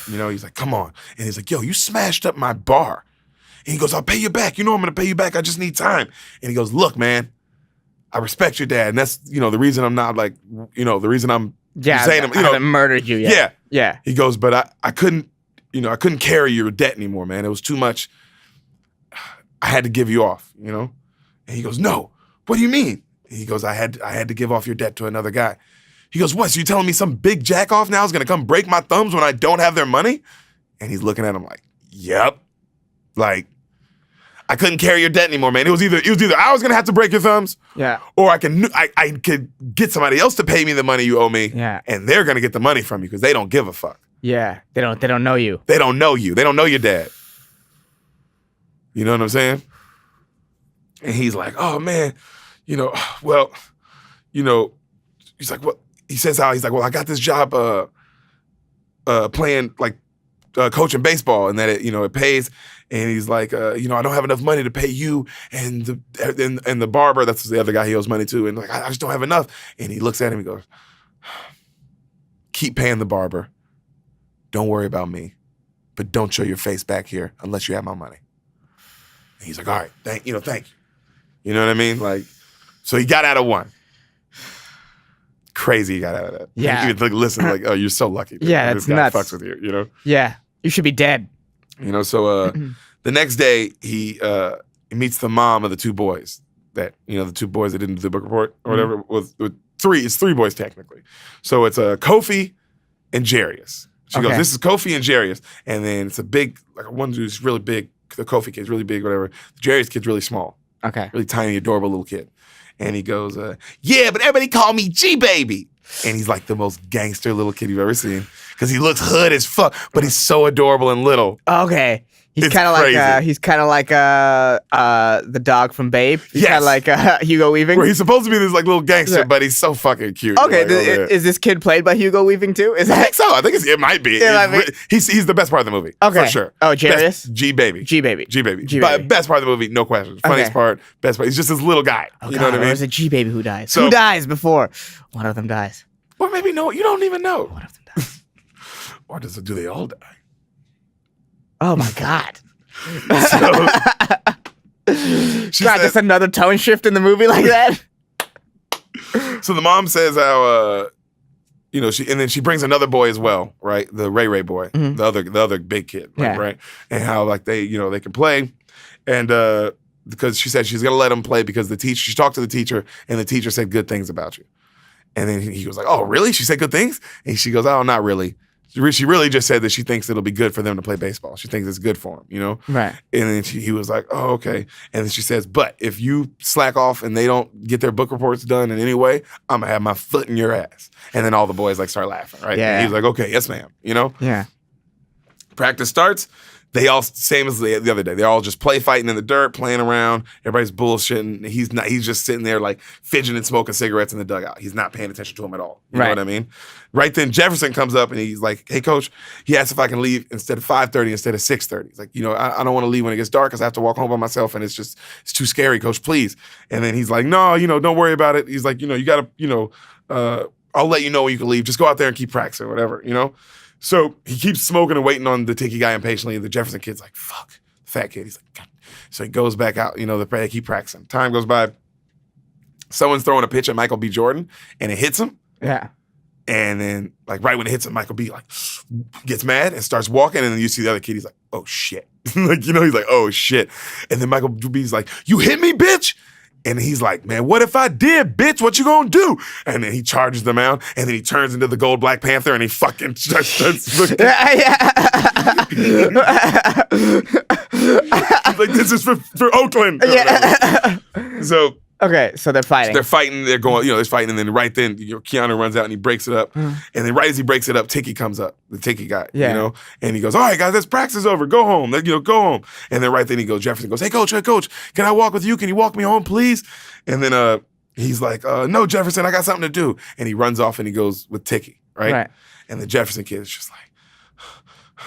He's like, come on. And he's like, yo, you smashed up my bar. And he goes, I'll pay you back. I'm going to pay you back. I just need time. And he goes, look, man, I respect your dad. And that's, the reason I'm not like, the reason I'm saying him, I haven't murdered you yet. Yeah. Yeah. He goes, but I couldn't carry your debt anymore, man. It was too much. I had to give you off, And he goes, no, what do you mean? And he goes, I had to give off your debt to another guy. He goes, what, so you telling me some big jack off now is gonna come break my thumbs when I don't have their money? And he's looking at him like, yep. Like, I couldn't carry your debt anymore, man. It was either I was gonna have to break your thumbs, or I could get somebody else to pay me the money you owe me, and they're gonna get the money from you because they don't give a fuck. Yeah, they don't know you. They don't know you. They don't know your dad. You know what I'm saying? And he's like, oh man, well, he's like, what? He says how he's like, well, I got this job playing like coaching baseball, and that it pays. And he's like, I don't have enough money to pay you and the barber. That's the other guy he owes money to. And like, I just don't have enough. And he looks at him and goes, keep paying the barber. Don't worry about me, but don't show your face back here unless you have my money. And he's like, all right, thank you. You know what I mean? Like, so he got out of one. Crazy he got out of that. Yeah. You could listen, like, oh, you're so lucky. Dude. Yeah, that's this guy nuts. fucks with you, Yeah, you should be dead. So the next day he meets the mom of the two boys that, the two boys that didn't do the book report or whatever. With it's three boys technically. So it's Kofi and Jarius. She goes, this is Kofi and Jarius. And then it's a big, like one dude's really big, the Kofi kid's really big, whatever. The Jarius kid's really small. Okay. Really tiny, adorable little kid. And he goes, yeah, but everybody call me G-Baby. And he's like the most gangster little kid you've ever seen. Because he looks hood as fuck, but he's so adorable and little. Okay. He's It's kind of crazy. like the dog from Babe. He's Yes. kind of like Hugo Weaving. Where he's supposed to be this like little gangster, Yeah. but he's so fucking cute. Okay, Like, over there. is this kid played by Hugo Weaving too? Is I that think so. I think it might be. It might be. He's the best part of the movie. Okay. For sure. Oh, Jarius? Best- G-Baby. G-Baby? G-Baby. G-Baby. Best part of the movie, no question. Funniest Okay. part, best part. He's just this little guy. Oh, you know what I or mean? is it G-Baby who dies? So- Who dies before? One of them dies. Or maybe no, you don't even know. One of them dies. Or do they all die? Oh my God. So, she God, said- just another tone shift in the movie like that? So the mom says how and then she brings another boy as well, right? The Ray boy, the other big kid, Yeah. right? And how like they they can play, and because she said she's gonna let him play because she talked to the teacher and the teacher said good things about you, and then he was like, oh really? She said good things, and she goes, oh not really. She really just said that she thinks it'll be good for them to play baseball. She thinks it's good for them, Right. And then he was like, oh, okay. And then she says, but if you slack off and they don't get their book reports done in any way, I'm going to have my foot in your ass. And then all the boys like start laughing, right? Yeah. And he was like, okay, yes, ma'am. Yeah. Practice starts. They all, same as the other day, they're all just play fighting in the dirt, playing around. Everybody's bullshitting. He's just sitting there like fidgeting, smoking cigarettes in the dugout. He's not paying attention to him at all. You know Right. what I mean? Right then, Jefferson comes up and he's like, hey, coach, he asked if I can leave instead of 5:30 instead of 6:30. He's like, I don't want to leave when it gets dark because I have to walk home by myself and it's too scary, coach, please. And then he's like, no, don't worry about it. He's like, you got to, I'll let you know when you can leave. Just go out there and keep practicing or whatever, So he keeps smoking and waiting on the Tiki guy impatiently. The Jefferson kid's like, fuck. The fat kid. He's like, God. So he goes back out, they keep practicing. Time goes by. Someone's throwing a pitch at Michael B. Jordan and it hits him. Yeah. And then, like, right when it hits him, Michael B. like gets mad and starts walking. And then you see the other kid. He's like, oh, shit. He's like, oh, shit. And then Michael B.'s like, you hit me, bitch. And he's like, man, what if I did, bitch? What you gonna do? And then he charges them out, and then he turns into the gold Black Panther, and he fucking starts looking. He's like, this is for Oakland. So Okay, so they're fighting. they're fighting. They're going, they're fighting, and then right then, Keanu runs out and he breaks it up. And then right as he breaks it up, Tiki comes up, the Tiki guy, Yeah. and he goes, all right, guys, this practice is over. Go home. Go home. And then right then Jefferson goes, hey, coach, can I walk with you? Can you walk me home, please? And then he's like, no, Jefferson, I got something to do. And he runs off and he goes with Tiki, right? Right. And the Jefferson kid is just like,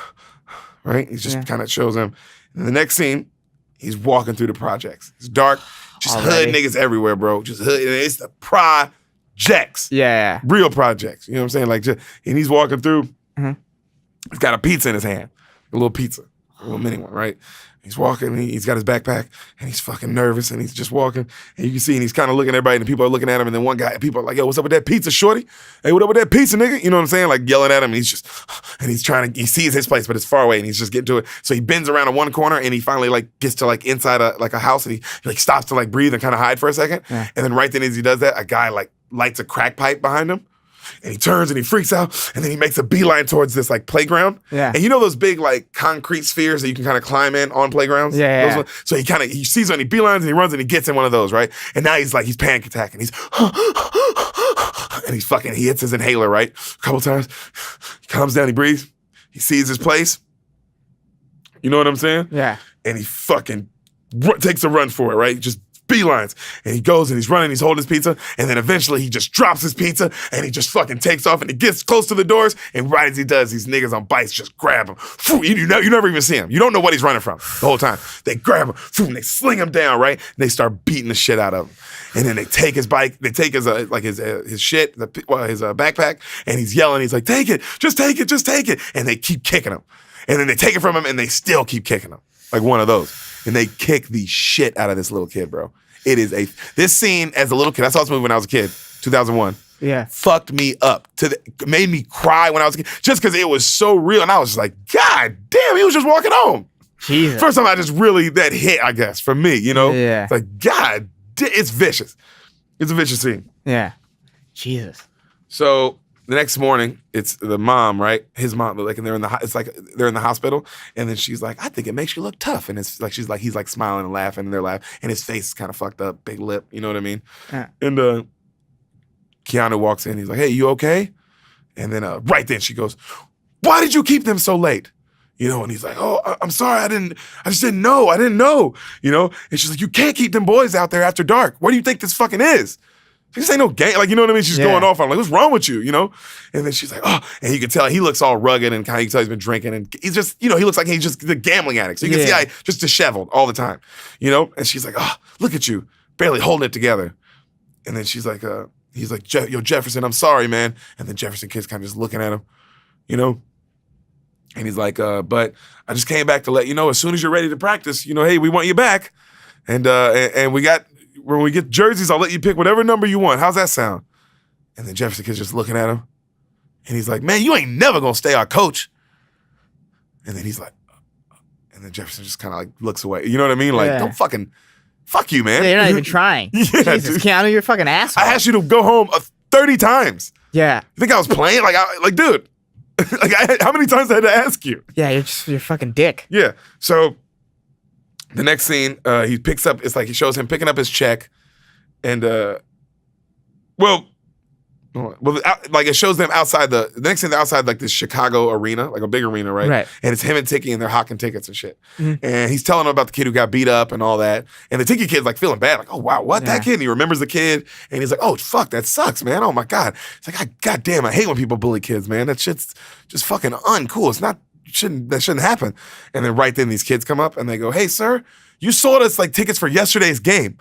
right? He just kind of shows him. And the next scene, he's walking through the projects. It's dark. Just Already. hood niggas everywhere, bro. Just hood. And it's the projects. Yeah. Real projects. You know what I'm saying? Like, and he's walking through. Mhm. He's got a pizza in his hand. A little pizza. A little mini one, right? He's walking. He's got his backpack. And he's fucking nervous. And he's just walking. And you can see, and he's kind of looking at everybody. And people are looking at him. And then one guy, people are like, yo, what's up with that pizza, shorty? Hey, what up with that pizza, nigga? You know what I'm saying? Like, yelling at him. And he's just, and he's trying to, he sees his place, but it's far away. And he's just getting to it. So he bends around in one corner. And he finally, like, gets to, like, inside a house. And he like, stops to, like, breathe and kind of hide for a second. Yeah. And then right then as he does that, a guy, like, lights a crack pipe behind him. And he turns and he freaks out, and then he makes a beeline towards this like playground. Yeah. And you know those big like concrete spheres that you can kind of climb in on playgrounds? Yeah, yeah. So he sees one, he beelines and he runs and he gets in one of those, right? And now he's panic attacking. He's and he hits his inhaler, right? A couple times. He calms down, he breathes. He sees his place. You know what I'm saying? Yeah. And he fucking takes a run for it, right? Just beelines. And he goes and he's running, he's holding his pizza, and then eventually he just drops his pizza and he just fucking takes off and he gets close to the doors, and right as he does, these niggas on bikes just grab him. You never even see him. You don't know what he's running from the whole time. They grab him, and they sling him down, right? And they start beating the shit out of him. And then they take his bike, they take his shit, his backpack, and he's yelling, he's like, take it, just take it, just take it. And they keep kicking him. And then they take it from him and they still keep kicking him. Like one of those. And they kick the shit out of this little kid, bro. It is this scene as a little kid, I saw this movie when I was a kid, 2001. Yeah. Fucked me up. Made me cry when I was a kid, just because it was so real. And I was just like, God damn, he was just walking home. Jesus. First time that hit, I guess, for me, you know? Yeah. It's like, God, it's vicious. It's a vicious scene. Yeah. Jesus. So the next morning, it's the mom, right? His mom, and they're in the hospital, and then she's like, I think it makes you look tough. And it's like, he's like smiling and laughing, and they're laughing, and his face is kind of fucked up, big lip, you know what I mean? Yeah. And Keanu walks in, he's like, hey, you okay? And then right then she goes, why did you keep them so late? You know, and he's like, oh, I'm sorry, I just didn't know, you know? And she's like, you can't keep them boys out there after dark. What do you think this fucking is? This ain't no game. Like, you know what I mean? She's going off on like, what's wrong with you? You know? And then she's like, oh, and you can tell he looks all rugged and kind of, you can tell he's been drinking, and he's just, you know, he looks like he's just the gambling addict. So you can see how just disheveled all the time, you know? And she's like, oh, look at you, barely holding it together. And then she's like, he's like, yo, Jefferson, I'm sorry, man. And then Jefferson kid's kind of just looking at him, you know? And he's like, but I just came back to let you know, as soon as you're ready to practice, you know, hey, we want you back. And when we get jerseys, I'll let you pick whatever number you want. How's that sound? And then Jefferson kid's just looking at him. And he's like, man, you ain't never gonna stay our coach. And then he's like, and then Jefferson just kind of like looks away. You know what I mean? Like, don't fuck you, man. Yeah, you're not even trying. Jesus, dude. Keanu, you're a fucking asshole. I asked you to go home 30 times. Yeah. You think I was playing? Dude. How many times I had to ask you? Yeah, you're fucking dick. Yeah. So the next scene, he picks up. It's like he shows him picking up his check, and it shows them outside the next thing. They're outside like this Chicago arena, like a big arena, right? Right. And it's him and Tiki, and they're hawking tickets and shit. Mm-hmm. And he's telling them about the kid who got beat up and all that. And the Tiki kid's like feeling bad, like, oh wow, what that kid? And he remembers the kid, and he's like, oh fuck, that sucks, man. Oh my god. It's like, God damn, I hate when people bully kids, man. That shit's just fucking uncool. It's not. That shouldn't happen. And then right then these kids come up and they go, hey sir, you sold us like tickets for yesterday's game.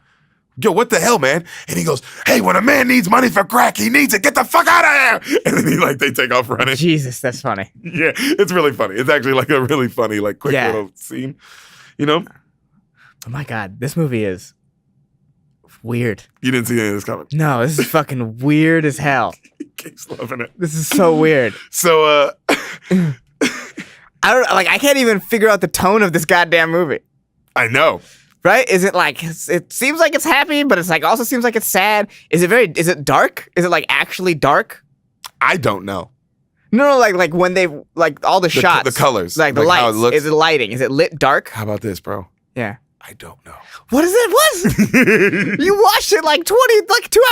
Yo, what the hell, man? And he goes, hey, when a man needs money for crack, he needs it. Get the fuck out of here. And then they take off running. Jesus, that's funny. Yeah, it's really funny. It's actually like a really funny, like quick little scene, you know? Oh my God, this movie is weird. You didn't see any of this coming. No, this is fucking weird as hell. He keeps loving it. This is so weird. So, I can't even figure out the tone of this goddamn movie. I know. Right? Is it like, it seems like it's happy, but it's like also seems like it's sad. Is it dark? Is it like actually dark? I don't know. No, like when they, like all the shots. The colors. Like the lights. Is it lighting? Is it lit dark? How about this, bro? Yeah. I don't know. What is it? What? You watched it like 2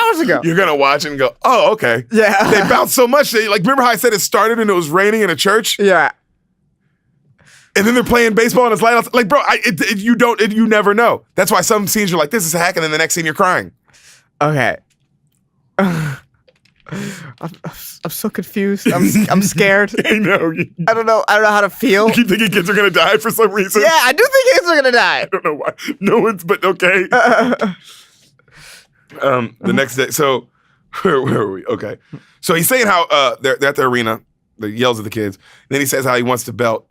hours ago. You're going to watch it and go, oh, okay. Yeah. They bounced so much. Remember how I said it started and it was raining in a church? Yeah. And then they're playing baseball and it's light outside. Like, bro, you never know. That's why some scenes you're like, this is a hack, and then the next scene you're crying. Okay. I'm so confused. I'm scared. I know. I don't know how to feel. You keep thinking kids are gonna die for some reason. Yeah, I do think kids are gonna die. I don't know why. No one's, but okay. The next day, so where were we? Okay. So he's saying how they're at the arena. He yells at the kids. Then he says how he wants to bet.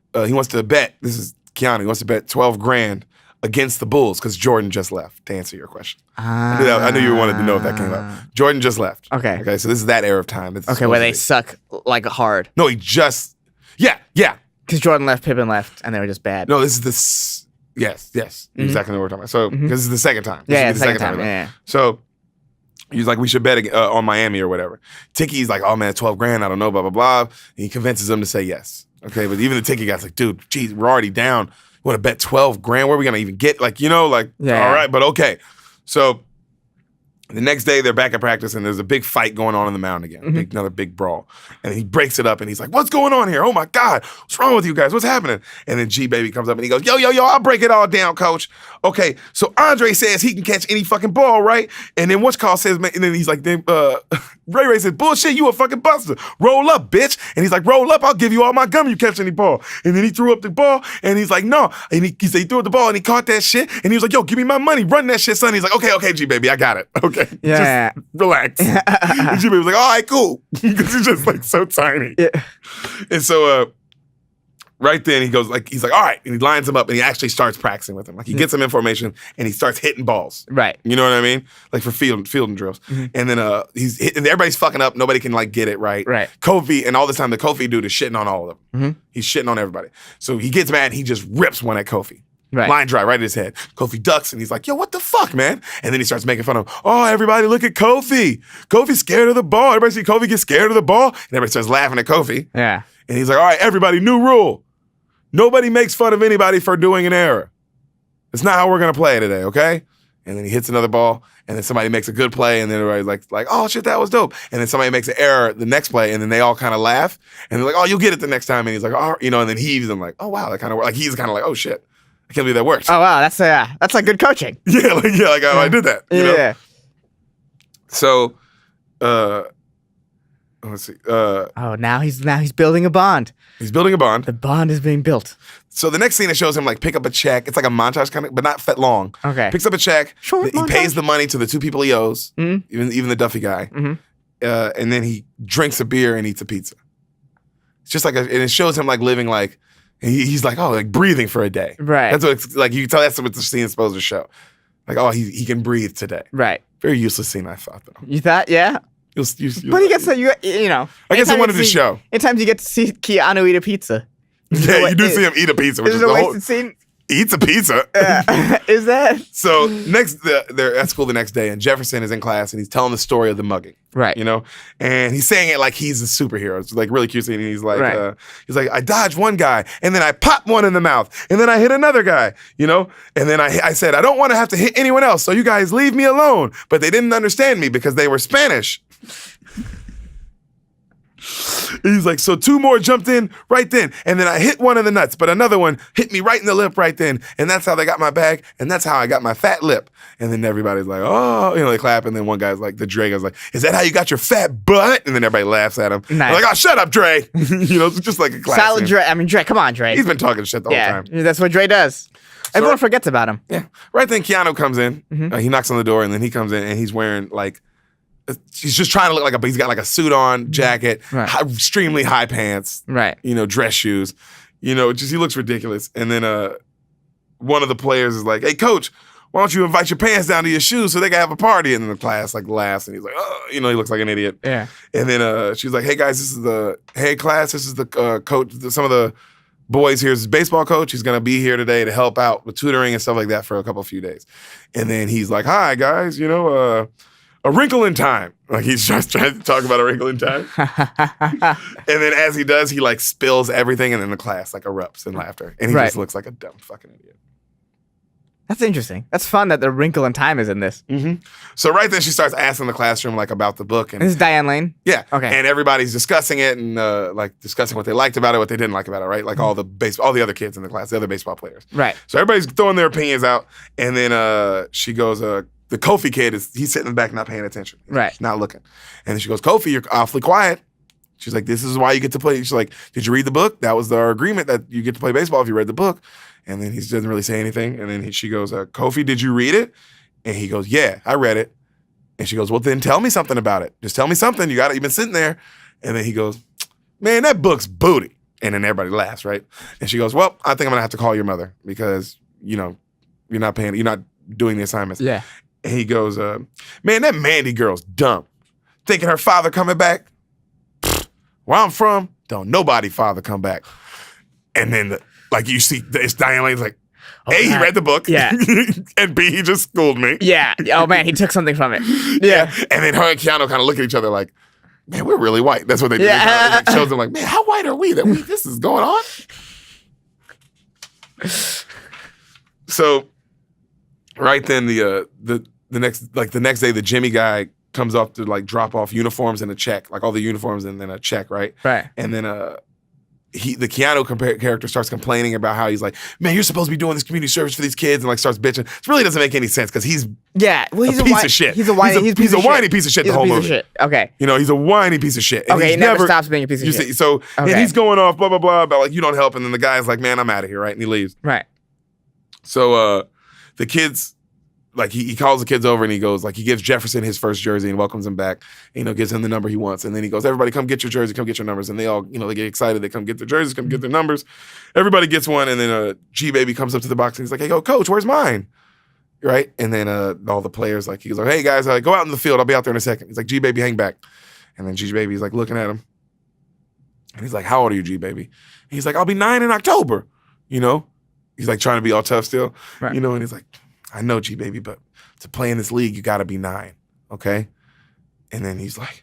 This is Keanu. He wants to bet $12,000 against the Bulls because Jordan just left. To answer your question, I knew you wanted to know if that came up. Jordan just left. Okay. Okay. So this is that era of time. Okay, where they suck like hard. No, he just. Yeah. Because Jordan left, Pippen left, and they were just bad. No, this is Yes. Mm-hmm. Exactly what we're talking about. So because this is the second time. Yeah, the second time. Yeah. So He's like, we should bet on Miami or whatever. Ticky's like, oh man, 12 grand, I don't know, blah, blah, blah. And he convinces him to say yes. Okay, but even the Ticky guy's like, dude, geez, we're already down. You want to bet 12 grand? Where are we going to even get? Like, all right, but okay. So the next day, they're back at practice, and there's a big fight going on the mound again, another big brawl. And he breaks it up, and he's like, what's going on here? Oh, my God. What's wrong with you guys? What's happening? And then G-Baby comes up, and he goes, yo, I'll break it all down, coach. Okay, so Andre says he can catch any fucking ball, right? And then What's Called says, and then he's like, Ray says, bullshit, you a fucking buster. Roll up, bitch. And he's like, roll up, I'll give you all my gum, you catch any ball. And then he threw up the ball, and he's like, no. And he said he threw up the ball, and he caught that shit, and he was like, yo, give me my money, run that shit, son. He's like, okay, G-Baby, I got it. Okay. Yeah. Just relax. And G-Baby was like, all right, cool. Because he's just like so tiny. Yeah. And so right then he's like, all right. And he lines him up and he actually starts practicing with him. Like he gets some information and he starts hitting balls. Right. You know what I mean? Like for fielding drills. And then and everybody's fucking up. Nobody can like get it right. Right. Kofi, and all this time the Kofi dude is shitting on all of them. He's shitting on everybody. So he gets mad and he just rips one at Kofi. Right. Line drive right at his head. Kofi ducks and he's like, yo, what the fuck, man? And then he starts making fun of him. Oh, everybody look at Kofi. Kofi's scared of the ball. Everybody see Kofi get scared of the ball. And everybody starts laughing at Kofi. Yeah. And he's like, all right, everybody, new rule. Nobody makes fun of anybody for doing an error. It's not how we're going to play today, okay? And then he hits another ball, and then somebody makes a good play, and then everybody's like, oh, shit, that was dope. And then somebody makes an error the next play, and then they all kind of laugh. And they're like, oh, you'll get it the next time. And he's like, oh, and then he's like, oh, wow, that kind of worked. Like, he's kind of like, oh, shit. I can't believe that worked. Oh, wow, that's like good coaching. I did that. You know? Yeah. So, let's see. Now he's building a bond. He's building a bond. The bond is being built. So the next scene, it shows him like pick up a check. It's like a montage kind of, but not fat long. Okay. Picks up a check. Short He montage. pays the money to the two people he owes, even the Duffy guy. And then he drinks a beer and eats a pizza. It's just and it shows him like living like, he's like, oh, like breathing for a day. Right. That's what it's like. You can tell that's what the scene is supposed to show. Like, oh, he can breathe today. Right. Very useless scene, I thought, though. You thought, yeah? You'll But he gets to, you know. I guess I anytime wanted you to see- show. Anytime you get to see Keanu eat a pizza. Yeah, you do see him eat a pizza, which Is is it a the whole... wasted scene? Eats a pizza. Is that? So they're at school the next day, and Jefferson is in class, and he's telling the story of the mugging. Right. You know, and he's saying it like he's a superhero. It's like really cute scene. And he's like, Right. I dodged one guy, and then I popped one in the mouth, and then I hit another guy. You know, and then I said I don't want to have to hit anyone else, so you guys leave me alone. But they didn't understand me because they were Spanish. He's like, so two more jumped in right then, and then I hit one in the nuts, but another one hit me right in the lip right then, and that's how they got my bag, and that's how I got my fat lip. And then everybody's like, oh, they clap, and then one guy's like, the Dre guy's like, is that how you got your fat butt? And then everybody laughs at him. Nice. They're like, oh, shut up, Dre. It's just like a class. Solid scene. Dre. I mean, Dre, come on, Dre. He's been talking shit the whole yeah, time. that's what Dre does. Everyone forgets about him. Yeah. Right then, Keanu comes in. He knocks on the door, and then he comes in, and he's wearing like, he's just trying to look like he's got like a suit on, jacket, Right. extremely high pants, Right. Dress shoes, just he looks ridiculous. And then one of the players is like, hey, coach, why don't you invite your pants down to your shoes so they can have a party? And then the class like laughs, and he's like, oh, he looks like an idiot. Yeah. And then she's like, hey guys, hey class, this is the coach, some of the boys here's his baseball coach. He's gonna be here today to help out with tutoring and stuff like that for a few days. And then he's like, hi guys, a wrinkle in time. Like he's just trying to talk about a wrinkle in time. And then as he does, he like spills everything, and then the class like erupts in laughter. And he Right. just looks like a dumb fucking idiot. That's interesting. That's fun that the wrinkle in time is in this. So right then she starts asking the classroom like about the book. And This is Diane Lane. yeah. Okay. And everybody's discussing it and like discussing what they liked about it, what they didn't like about it, right? Like all the other kids in the class, the other baseball players. Right. So everybody's throwing their opinions out. And then she goes, the Kofi kid he's sitting in the back not paying attention. Right. He's not looking. And then she goes, Kofi, you're awfully quiet. She's like, this is why you get to play. She's like, did you read the book? That was our agreement that you get to play baseball if you read the book. And then he doesn't really say anything. And then she goes, Kofi, did you read it? And he goes, yeah, I read it. And she goes, well, then tell me something about it. Just tell me something. You've been sitting there. And then he goes, man, that book's booty. And then everybody laughs, right? And she goes, well, I think I'm going to have to call your mother because, you're not doing the assignments. Yeah. And he goes, man, that Mandy girl's dumb. Thinking her father coming back? Pfft, where I'm from, don't nobody father come back. And then, you see, it's Diane Lane's like, Oh, A, he God. read the book. Yeah. And B, he just schooled me. Yeah. Oh man, he took something from it. Yeah. And then her and Keanu kind of look at each other like, man, we're really white. That's what they do. Yeah. It like shows them like, man, how white are we that this is going on? So right then the next day the Jimmy guy comes up to like drop off uniforms and a check, like all the uniforms and then a check, right? Right. And then the Keanu character starts complaining about how he's like, man, you're supposed to be doing this community service for these kids, and like starts bitching. It really doesn't make any sense because he's he's a piece of shit. He's a whiny. He's a whiny piece of shit. He's The whole a piece movie. of shit. Okay. You know, he's a whiny piece of shit. And Okay. he's He never stops being a piece of you shit. see, so and Okay. he's going off blah blah blah about like you don't help, and then the guy's like, man, I'm out of here, right? And he leaves. Right. So the kids, like he calls the kids over and he goes, like he gives Jefferson his first jersey and welcomes him back, gives him the number he wants. And then he goes, everybody come get your jersey, come get your numbers. And they all, they get excited. They come get their jerseys, come get their numbers. Everybody gets one. And then G-Baby comes up to the box and he's like, hey, yo, coach, where's mine? Right? And then all the players, like, he goes like, hey guys, go out in the field. I'll be out there in a second. He's like, G-Baby, hang back. And then G-Baby's like looking at him. And he's like, how old are you, G-Baby? And he's like, I'll be 9 in October. He's like trying to be all tough still. Right. And he's like, I know, G-Baby, but to play in this league, you got to be 9, okay? And then he's like,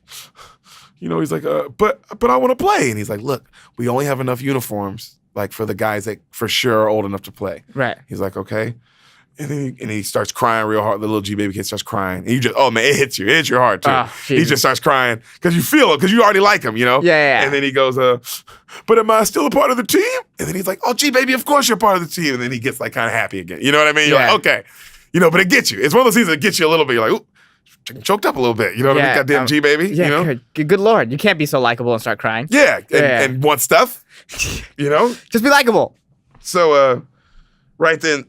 he's like, but I want to play. And he's like, look, we only have enough uniforms, like for the guys that for sure are old enough to play. Right. He's like, okay. And then he starts crying real hard. The little G-Baby kid starts crying. And you just, oh man, it hits you. It hits your heart too. Oh, he just starts crying because you feel it, because you already like him, Yeah. And then he goes, but am I still a part of the team? And then he's like, oh, G-Baby, of course you're part of the team. And then he gets like kind of happy again. You know what I mean? You're like, okay. But it gets you. It's one of those things that gets you a little bit. You're like, ooh, choked up a little bit. You know what I mean? Goddamn G-Baby. Yeah. Good Lord. You can't be so likable and start crying. Yeah. And want stuff. Just be likable. So right then,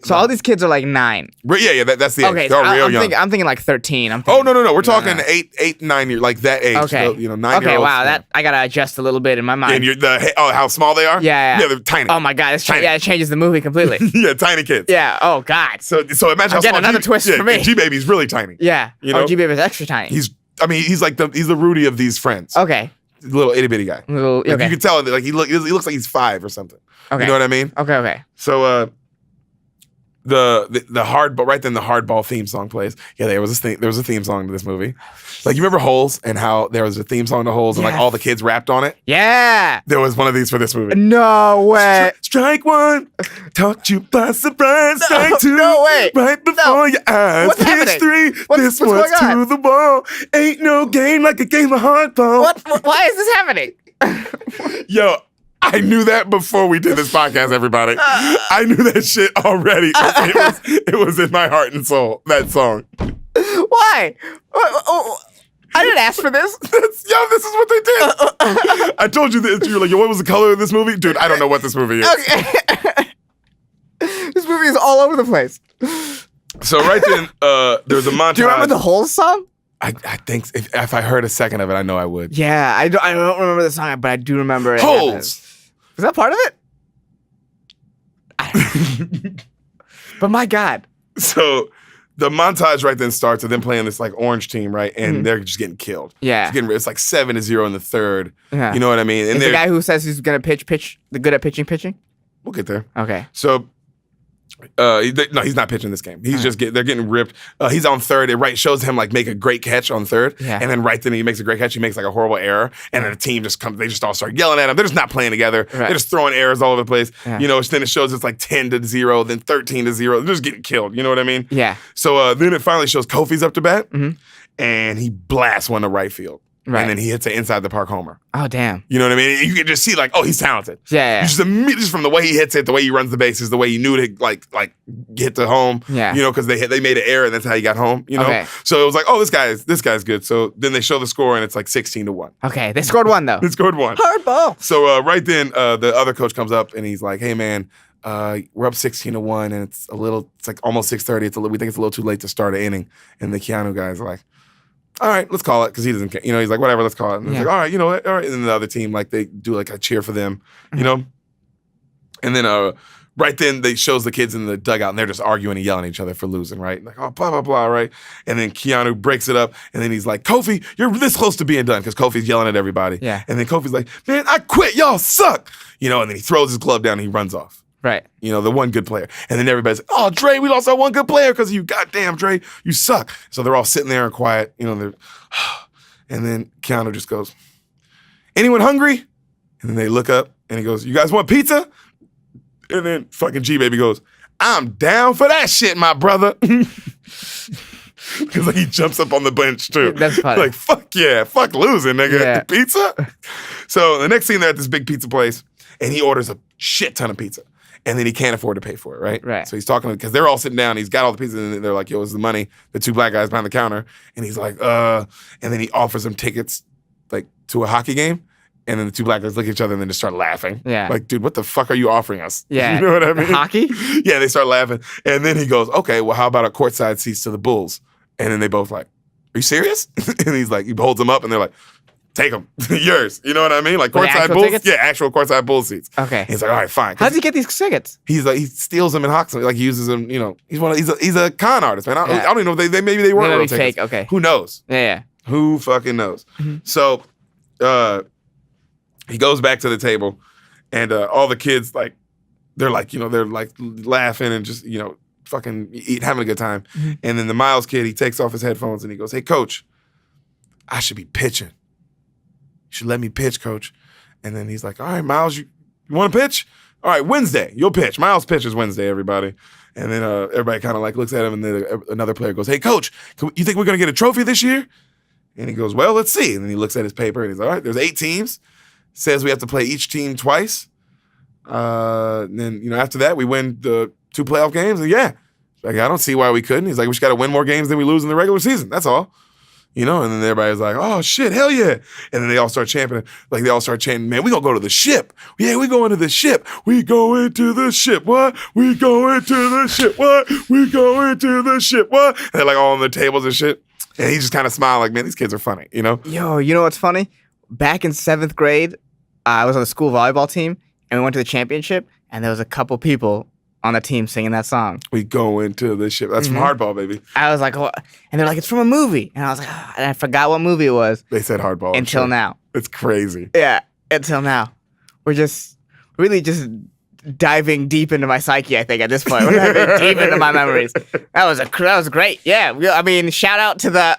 So all these kids are like 9. Yeah, that's the age. Okay, They're real young. I'm thinking like 13. Oh no! We're talking 8, 9 years, like that age. Okay, 9-year-olds. Okay, wow, that I gotta adjust a little bit in my mind. And how small they are? Yeah. They're tiny. Oh my God, it changes the movie completely. Yeah, tiny kids. Yeah. Oh God. So imagine how Again, small. another twist for me. G-Baby's really tiny. Yeah. Oh, G-Baby's extra tiny. He's the Rudy of these friends. Okay. Little itty bitty guy. Little. Like, Okay. you can tell that he looks like he's 5 or something. Okay. You know what I mean? Okay. So the hardball, right then the hardball theme song plays. Yeah, there was a theme song to this movie. Like, you remember Holes and how there was a theme song to Holes and like all the kids rapped on it? Yeah. There was one of these for this movie. No way. Strike 1, caught you by surprise. Strike 2, no way. right before your eyes. What's Pitch happening? 3, What's this going one's on? to the wall. Ain't no game like a game of hardball. What? Why is this happening? Yo, I knew that before we did this podcast, everybody. I knew that shit already. It was in my heart and soul, that song. Why? I didn't ask for this. This is what they did. I told you this. You were like, yo, what was the color of this movie? Dude, I don't know what this movie is. Okay. This movie is all over the place. So right then, there's a montage. Do you remember the whole song? I think if I heard a second of it, I know I would. Yeah, I don't remember the song, but I do remember it. Holes. Was that part of it? I don't know. But my God. So the montage right then starts with them playing this like orange team, right? And they're just getting killed. Yeah. It's like 7-0 in the third. Yeah. You know what I mean? And Is the guy who says he's gonna pitch, the good at pitching? We'll get there. Okay. So no, he's not pitching this game. He's they're getting ripped. He's on third. It shows him like make a great catch on third. Yeah. And then right then he makes a great catch. He makes like a horrible error. And then the team just comes, they just all start yelling at him. They're just not playing together. Right. They're just throwing errors all over the place. Yeah. Then it shows it's like 10-0, then 13-0. They're just getting killed. You know what I mean? Yeah. So then it finally shows Kofi's up to bat. And he blasts one to right field. Right. And then he hits an inside the park homer. Oh damn. You know what I mean? You can just see like, oh, he's talented. Yeah. You just immediately, just from the way he hits it, the way he runs the bases, the way he knew to like get to home. Yeah. Because they made an error and that's how he got home. Okay. So it was like, oh, this guy's good. So then they show the score and it's like 16-1. Okay. They scored 1 though. They scored 1. Hardball. So right then the other coach comes up and he's like, hey man, we're up 16-1 and it's like almost 6:30. We think it's a little too late to start an inning. And the Keanu guys are like, all right, let's call it, because he doesn't care. He's like, whatever, let's call it. And he's like, all right, you know what? All right. And then the other team, like, they do like a cheer for them, And then right then they shows the kids in the dugout and they're just arguing and yelling at each other for losing, right? Like, oh, blah, blah, blah, right? And then Keanu breaks it up and then he's like, Kofi, you're this close to being done, because Kofi's yelling at everybody. Yeah. And then Kofi's like, man, I quit. Y'all suck. And then he throws his glove down and he runs off. Right. You know, the one good player. And then everybody's like, oh, Dre, we lost our one good player because of you. Goddamn, Dre, you suck. So they're all sitting there and quiet. You know, and then Keanu just goes, anyone hungry? And then they look up and he goes, you guys want pizza? And then fucking G-Baby goes, I'm down for that shit, my brother. Because like, he jumps up on the bench too. That's funny. Like, fuck yeah, fuck losing, nigga. Yeah. Pizza? So the next scene, they're at this big pizza place and he orders a shit ton of pizza. And then he can't afford to pay for it, right? Right. So he's talking because they're all sitting down. He's got all the pizza, and they're like, "Yo, is the money?" The two black guys behind the counter, and he's like, And then he offers them tickets, like to a hockey game, and then the two black guys look at each other and then just start laughing. Yeah. Like, dude, what the fuck are you offering us? Yeah. You know what I mean? Hockey? Yeah, they start laughing, and then he goes, "Okay, well, how about a courtside seats to the Bulls?" And then they both like, "Are you serious?" And he's like, he holds them up, and they're like, take them, yours. You know what I mean? Like Were they courtside actual Bulls. tickets? Yeah, actual courtside Bull seats. Okay. And he's like, all right, fine. How does he get these tickets? He's like, he steals them and hawks them. Like he uses them. You know, he's a con artist, man. I Yeah. don't even know if they maybe they weren't Maybe real tickets. fake. Okay. Who knows? Yeah. Who fucking knows? Mm-hmm. So, he goes back to the table, and all the kids they're laughing and just fucking having a good time. Mm-hmm. And then the Miles kid, he takes off his headphones and he goes, "Hey, coach, I should be pitching. You should let me pitch, coach." And then he's like, "All right, Miles, you want to pitch? All right, Wednesday, you'll pitch." Miles pitches Wednesday, everybody. And then everybody kind of looks at him, and then another player goes, "Hey, coach, you think we're going to get a trophy this year?" And he goes, "Well, let's see." And then he looks at his paper, and he's like, "All right, there's 8 teams. Says we have to play each team twice. And then, after that, we win the 2 playoff games." And yeah, like, I don't see why we couldn't. He's like, "We just got to win more games than we lose in the regular season. That's all." And then everybody's like, "Oh shit, hell yeah!" And then they all start chanting, "Man, we gonna go to the ship. Yeah, we go into the ship. We go into the ship. What? We go into the ship. What? We go into the ship. What?" And they're like all on the tables and shit. And he just kind of smiled like, "Man, these kids are funny." Yo, you know what's funny? Back in 7th grade, I was on the school volleyball team, and we went to the championship, and there was a couple people on the team singing that song. We go into the ship. That's from Hardball, baby. I was like, "What?" And they're like, "It's from a movie." And I was like, "Oh," and I forgot what movie it was. They said Hardball. Until now. It's crazy. Yeah, until now. We're just really diving deep into my psyche, I think, at this point. We're diving deep into my memories. That was great. Yeah, I mean, shout out to the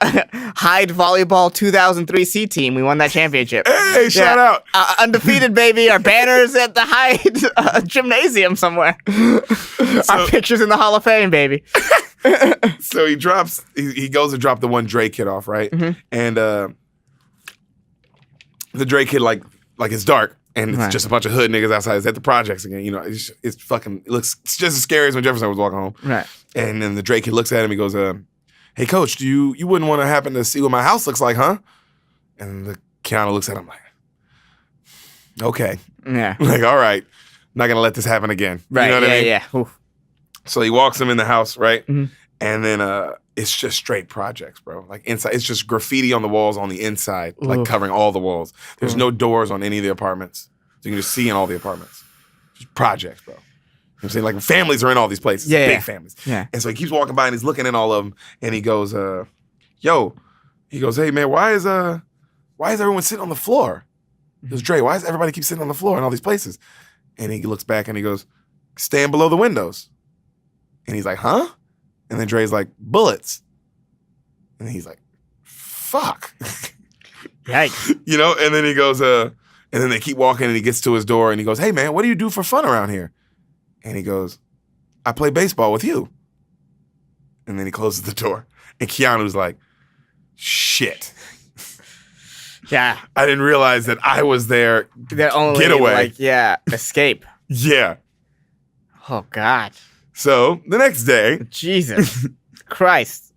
Hyde Volleyball 2003 C team. We won that championship. Hey, shout out. Undefeated, baby. Our banner's at the Hyde gymnasium somewhere. Our picture's in the Hall of Fame, baby. So he goes to drop the one Dre kid off, right? Mm-hmm. And the Dre kid, like it's dark. And it's just a bunch of hood niggas outside. It's at the projects again. It's fucking, it looks just as scary as when Jefferson was walking home. Right. And then the Drake kid looks at him. He goes, "Hey, coach, you wouldn't want to happen to see what my house looks like, huh?" And the Keanu looks at him like, "Okay." Yeah. Like, all right. I'm not going to let this happen again. Right. You know what I mean? Yeah. Oof. So he walks him in the house, right? Mm-hmm. And then it's just straight projects, bro. Like inside, it's just graffiti on the walls on the inside, like covering all the walls. There's no doors on any of the apartments. So you can just see in all the apartments. Just projects, bro. You know what I'm saying? Like families are in all these places. Yeah, big families. Yeah. And so he keeps walking by and he's looking in all of them. And he goes, "Yo," he goes, "Hey man, why is everyone sitting on the floor?" He goes, "Dre, why does everybody keep sitting on the floor in all these places?" And he looks back and he goes, "Stand below the windows." And he's like, "Huh?" And then Dre's like, "Bullets." And he's like, "Fuck." Yikes. And then he goes, and then they keep walking and he gets to his door and he goes, "Hey man, what do you do for fun around here?" And he goes, "I play baseball with you." And then he closes the door. And Keanu's like, "Shit." Yeah. I didn't realize that I was there. Their only Getaway. escape. Yeah. Oh God. So the next day, Jesus Christ.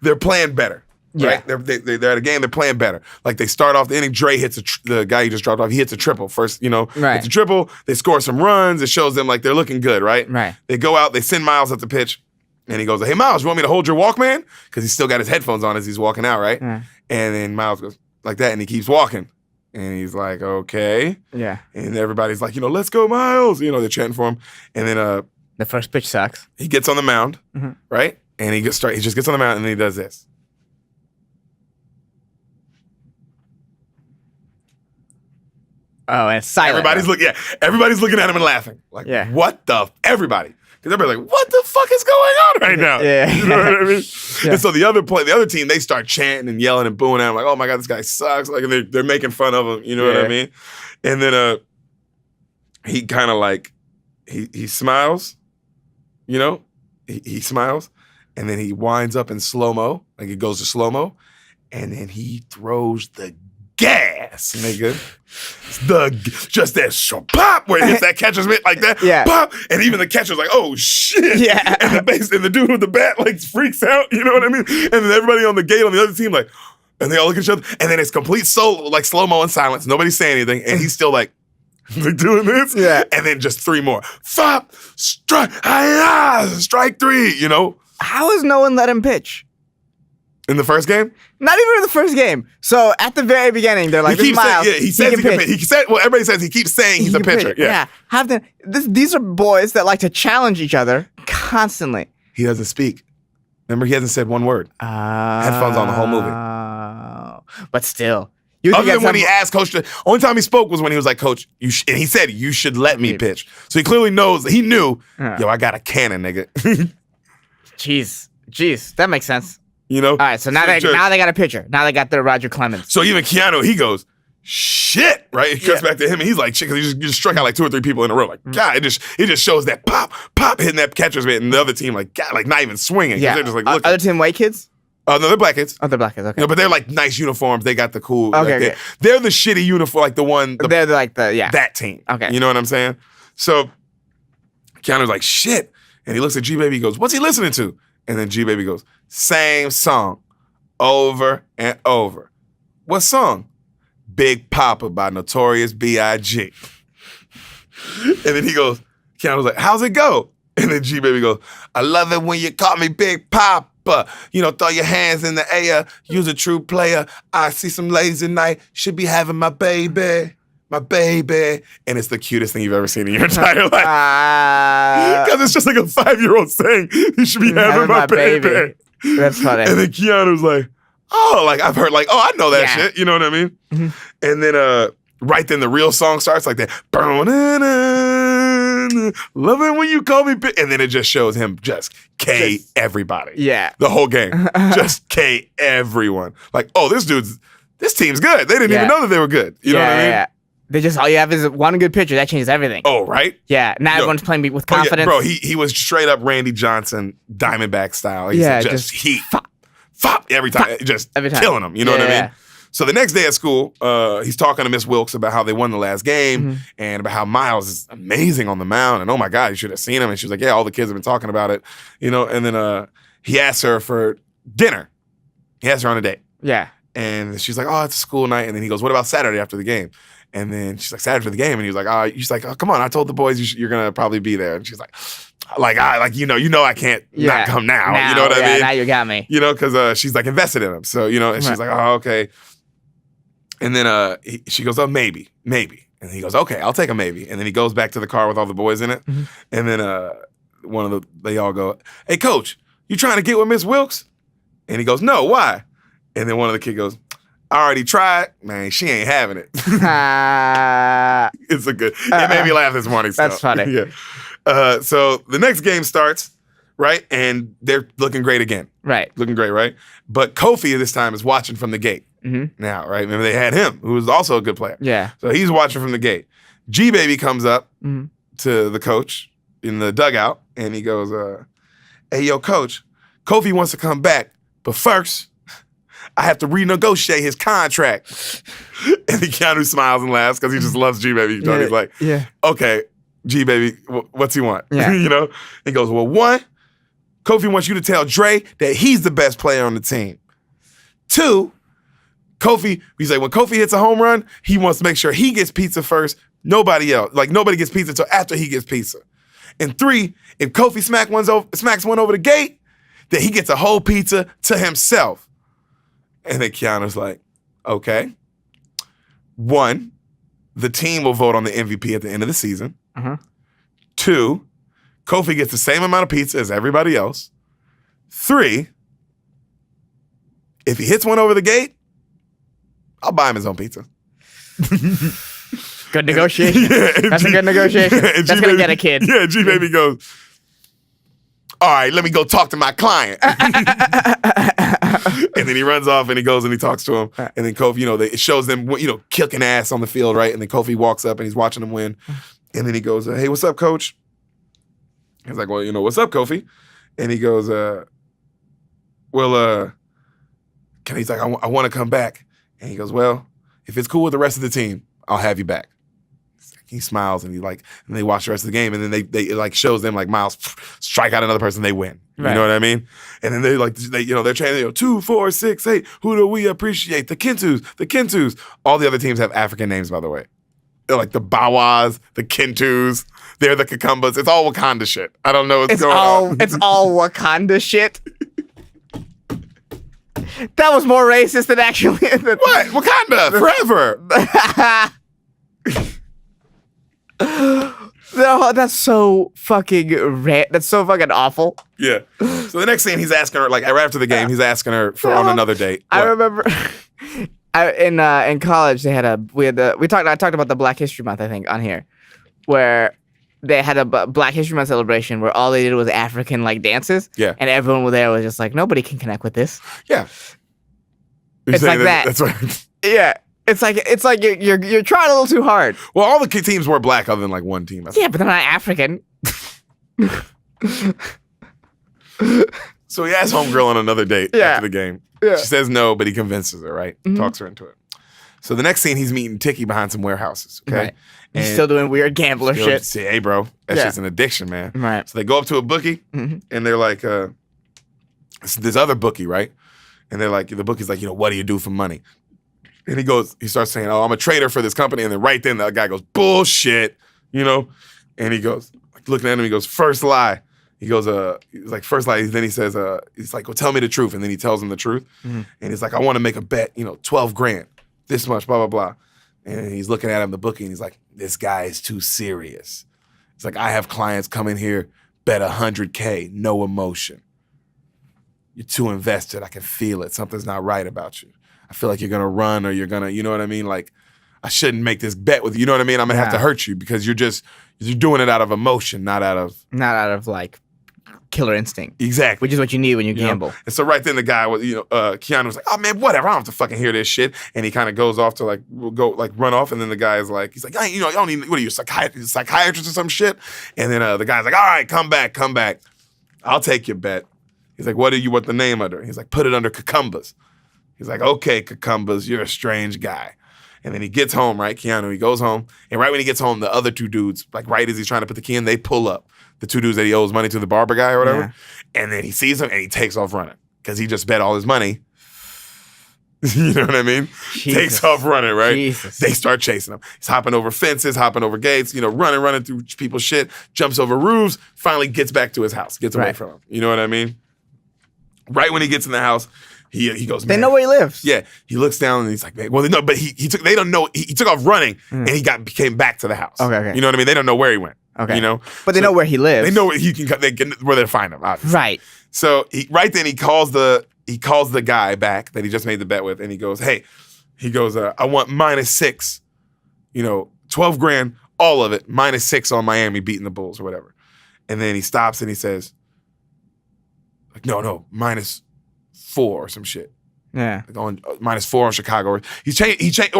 they're playing better. Yeah. Right? They're at a game, they're playing better. Like they start off the inning, Dre hits the guy he just dropped off, he hits a triple first, Right. hits a triple, they score some runs, it shows them like they're looking good, right? Right. They go out, they send Miles at the pitch, and he goes, "Hey Miles, you want me to hold your Walkman?" Because he's still got his headphones on as he's walking out, right? Yeah. And then Miles goes like that, and he keeps walking. And he's like, "Okay." Yeah. And everybody's like, "Let's go, Miles." They're chanting for him. And then The first pitch sucks. he gets on the mound, right? And he just gets on the mound and then he does this. Oh, and it's silent. Everybody's looking at him and laughing. Like, Yeah. what the? Everybody. Because everybody's like, what the fuck is going on right now? Yeah. You know what I mean? Yeah. And so the other team, they start chanting and yelling and booing at him, like, oh my God, this guy sucks. Like, and they're making fun of him. You know what I mean? And then he kind of like, he smiles, you know? He smiles, and then he winds up in slow-mo, like it goes to slow-mo, and then he throws the gas, nigga. Just that pop where it hits that catcher's mitt like that. Yeah. Pop. And even the catcher's like, oh shit. Yeah. And the dude with the bat like freaks out. You know what I mean? And then everybody on the gate on the other team like, and they all look at each other. And then it's complete slow-mo and silence. Nobody's saying anything. And he's still like doing this. Yeah. And then just three more. Fop, strike 3, you know? How has no one let him pitch? In the first game? Not even in the first game. So at the very beginning, they're like, he keeps Miles. saying, he says he can pitch. He said, well, everybody says he keeps saying he's a pitcher. Yeah. These are boys that like to challenge each other constantly. He doesn't speak. Remember, he hasn't said one word. Headphones on the whole movie. But still. Other than when he asked Coach, only time he spoke was when he was like, Coach, and he said, you should let me pitch. So he clearly knows, he knew, yo, I got a cannon, nigga. Jeez, that makes sense. You know? All right, so now they got a pitcher. Now they got their Roger Clemens. So even Keanu, he goes, shit, right? It cuts back to him, and he's like, shit, because he just struck out like 2 or 3 people in a row. Like, God, it just shows that pop, hitting that catcher's mitt, and the other team, like, God, like not even swinging. Yeah. They're just like, look. Other team white kids? No, they're black kids. Oh, they're black kids, okay. You know, but they're like nice uniforms. They got the cool. Okay, they're the shitty uniform, like the one. They're like that team. Okay. You know what I'm saying? So Keanu's like, shit. And he looks at G Baby, he goes, what's he listening to? And then G Baby goes, same song. Over and over. What song? Big Papa by Notorious B.I.G. And then he goes, Keanu's like, how's it go? And then G Baby goes, I love it when you call me Big Papa. You know, throw your hands in the air. Use a true player. I see some ladies tonight. Should be having my baby. My baby. And it's the cutest thing you've ever seen in your entire life. Because it's just like a 5-year-old saying, you should be having my baby. That's funny. And then Keanu's like, oh, like I've heard, like, oh, I know that shit. You know what I mean? Mm-hmm. And then right then the real song starts like that. Love it when you call me big. And then it just shows him just everybody. Yeah. The whole game. Just K everyone. Like, oh, this team's good. They didn't even know that they were good. You know what I mean? Yeah. They just, all you have is one good pitcher. That changes everything. Oh, right? Yeah. Now everyone's playing with confidence. Bro, he was straight up Randy Johnson, Diamondback style. He's just heat. Fop every time. Just every time. Killing him. You know what I mean? So the next day at school, he's talking to Miss Wilkes about how they won the last game and about how Miles is amazing on the mound. And oh my God, you should have seen him. And she was like, yeah, all the kids have been talking about it. You know, and then he asked her for dinner. He asked her on a date. Yeah. And she's like, oh, it's a school night. And then he goes, what about Saturday after the game? And then she's like, Saturday for the game. And he was like, she's like, oh, come on. I told the boys you're going to probably be there. And she's like, you know, I can't not come now. You know what I mean? Now you got me. You know, because she's like invested in him. So, you know, and she's like, oh, okay. And then she goes, oh, maybe. And he goes, okay, I'll take a maybe. And then he goes back to the car with all the boys in it. Mm-hmm. And then they all go, hey, coach, you trying to get with Miss Wilkes? And he goes, no, why? And then one of the kids goes, I already tried. Man, she ain't having it. It made me laugh this morning. That's funny. Yeah. So the next game starts, right? And they're looking great again. Right. Looking great, right? But Kofi this time is watching from the gate now, right? Remember they had him, who was also a good player. Yeah. So he's watching from the gate. G-Baby comes up to the coach in the dugout, and he goes, hey, yo, coach, Kofi wants to come back, but first, I have to renegotiate his contract. And then Keanu smiles and laughs because he just loves G-Baby. Yeah, he's like, okay, G-Baby, what's he want? Yeah. You know? He goes, well, 1, Kofi wants you to tell Dre that he's the best player on the team. 2, Kofi, he's like, when Kofi hits a home run, he wants to make sure he gets pizza first, nobody else. Like, nobody gets pizza until after he gets pizza. And 3, if Kofi smacks one over the gate, then he gets a whole pizza to himself. And then Keanu's like, okay. 1, the team will vote on the MVP at the end of the season. 2, Kofi gets the same amount of pizza as everybody else. 3, if he hits one over the gate, I'll buy him his own pizza. Good negotiation. That's a good negotiation. That's going to get a kid. Yeah, G-Baby goes, all right, let me go talk to my client. And then he runs off and he goes and he talks to him. And then Kofi, it shows them, kicking ass on the field, right? And then Kofi walks up and he's watching them win. And then he goes, hey, what's up, coach? He's like, well, what's up, Kofi? And he goes, he's like, I want to come back. And he goes, well, if it's cool with the rest of the team, I'll have you back. He smiles and and they watch the rest of the game, and then they like shows them like Miles strike out another person, they win. Right. You know what I mean? And then they're chanting, 2, 4, 6, 8. Who do we appreciate? The Kintus. All the other teams have African names, by the way. They're like the Bawas, the Kintus. They're the Cucumbas. It's all Wakanda shit. I don't know what's going on. It's all Wakanda shit. That was more racist than actually. What? Wakanda forever. No, that's so fucking that's so fucking awful. Yeah. So the next scene, he's asking her, like right after the game, he's asking her on another date. I remember in college I talked about the Black History Month, I think, on here, where they had a Black History Month celebration where all they did was African like dances. Yeah. And everyone there was just like, nobody can connect with this. Yeah. It's like that. That's right. Yeah. It's like you're trying a little too hard. Well, all the teams were black other than like one team. Yeah, but they're not African. So he asks homegirl on another date after the game. Yeah. She says no, but he convinces her, right? Mm-hmm. Talks her into it. So the next scene, he's meeting Tiki behind some warehouses, okay? Right. He's still doing weird gambler shit. Say, hey, bro, that's just an addiction, man. Right. So they go up to a bookie, and they're like, this other bookie, right? And they're like, the bookie's like, what do you do for money? And he starts saying, oh, I'm a trader for this company. And then right then, the guy goes, bullshit, And he goes, like, looking at him, he goes, first lie. He goes, he's like, first lie. Then he says, he's like, well, tell me the truth. And then he tells him the truth. Mm-hmm. And he's like, I want to make a bet, 12 grand, this much, blah, blah, blah. And he's looking at him, the bookie, and he's like, this guy is too serious. It's like, I have clients come in here, bet $100K, no emotion. You're too invested. I can feel it. Something's not right about you. I feel like you're going to run or you're going to, you know what I mean? Like, I shouldn't make this bet with you. You know what I mean? I'm going to have to hurt you because you're doing it out of emotion, not out of like killer instinct. Exactly. Which is what you need when you gamble. And so right then the guy was, Keanu was like, oh man, whatever. I don't have to fucking hear this shit. And he kind of goes off to run off. And then the guy is like, he's like, you don't need, what are you, psychiatrist or some shit? And then the guy's like, all right, come back. I'll take your bet. He's like, what do you want the name under? He's like, put it under Cucumbas. He's like, okay, Cucumbas, you're a strange guy. And then he gets home, right? Keanu, he goes home. And right when he gets home, the other two dudes, like right as he's trying to put the key in, they pull up. The two dudes that he owes money to, the barber guy or whatever. Yeah. And then he sees them and he takes off running because he just bet all his money. You know what I mean? Jesus. Takes off running, right? Jesus. They start chasing him. He's hopping over fences, hopping over gates, running through people's shit, jumps over roofs, finally gets back to his house, gets away from him. You know what I mean? Right when he gets in the house, he goes, man. They know where he lives. Yeah. He looks down and he's like, man, well, no, but they don't know. He took off running and he came back to the house. Okay. You know what I mean? They don't know where he went. Okay. But they know where he lives. They know where where they find him, obviously. Right. So right then he calls the guy back that he just made the bet with, and he goes, hey, I want -6, 12 grand, all of it, -6 on Miami beating the Bulls or whatever. And then he stops and he says, like, no, -4 or some shit. Yeah. Like on -4 on Chicago. Or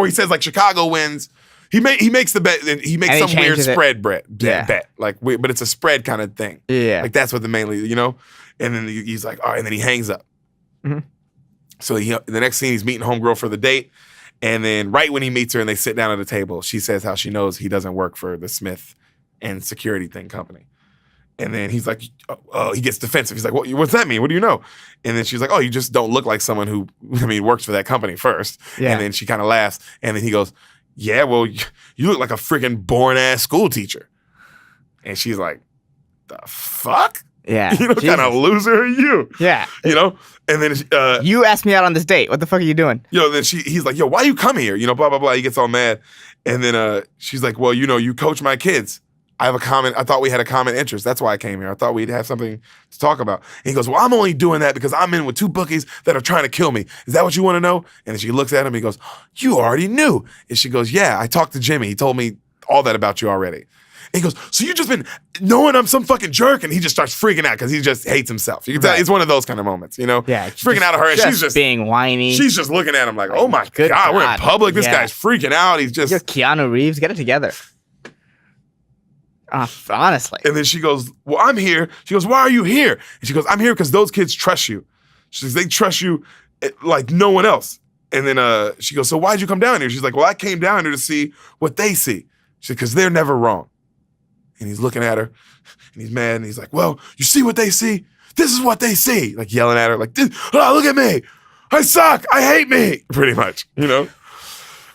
he says like Chicago wins. He makes the bet. He makes some weird spread bet. Like, but it's a spread kind of thing. Yeah. Like that's what the mainly, And then he's like, all right, and then he hangs up. Mm-hmm. So the next scene, he's meeting homegirl for the date. And then right when he meets her and they sit down at a table, she says how she knows he doesn't work for the Smith and security thing company. And then he's like, he gets defensive. He's like, what's that mean? What do you know? And then she's like, oh, you just don't look like someone who, works for that company first. Yeah. And then she kind of laughs. And then he goes, yeah, well, you look like a freaking born-ass school teacher. And she's like, the fuck? Yeah. What kind of loser are you? Yeah. And then you asked me out on this date. What the fuck are you doing? Then he's like, why you come here? Blah, blah, blah. He gets all mad. And then she's like, well, you coach my kids. I thought we had a common interest. That's why I came here. I thought we'd have something to talk about. And he goes, well, I'm only doing that because I'm in with 2 bookies that are trying to kill me. Is that what you want to know? And then she looks at him. He goes, you already knew. And she goes, yeah, I talked to Jimmy. He told me all that about you already. And he goes, so you just been knowing I'm some fucking jerk? And he just starts freaking out because he just hates himself. You can tell it's one of those kind of moments, you know? Yeah. He's freaking out of her. And she's just being whiny. She's just looking at him like, oh my God, we're in public. This guy's freaking out. He's just... You're Keanu Reeves. Get it together. Honestly. And then she goes, well, I'm here. She goes, why are you here? And she goes, I'm here because those kids trust you. She says, they trust you like no one else. And then she goes, so why'd you come down here? She's like, well, I came down here to see what they see. She said, because they're never wrong. And he's looking at her, and he's mad, and he's like, well, you see what they see? This is what they see. Like yelling at her, like, oh, look at me. I suck. I hate me. Pretty much, you know?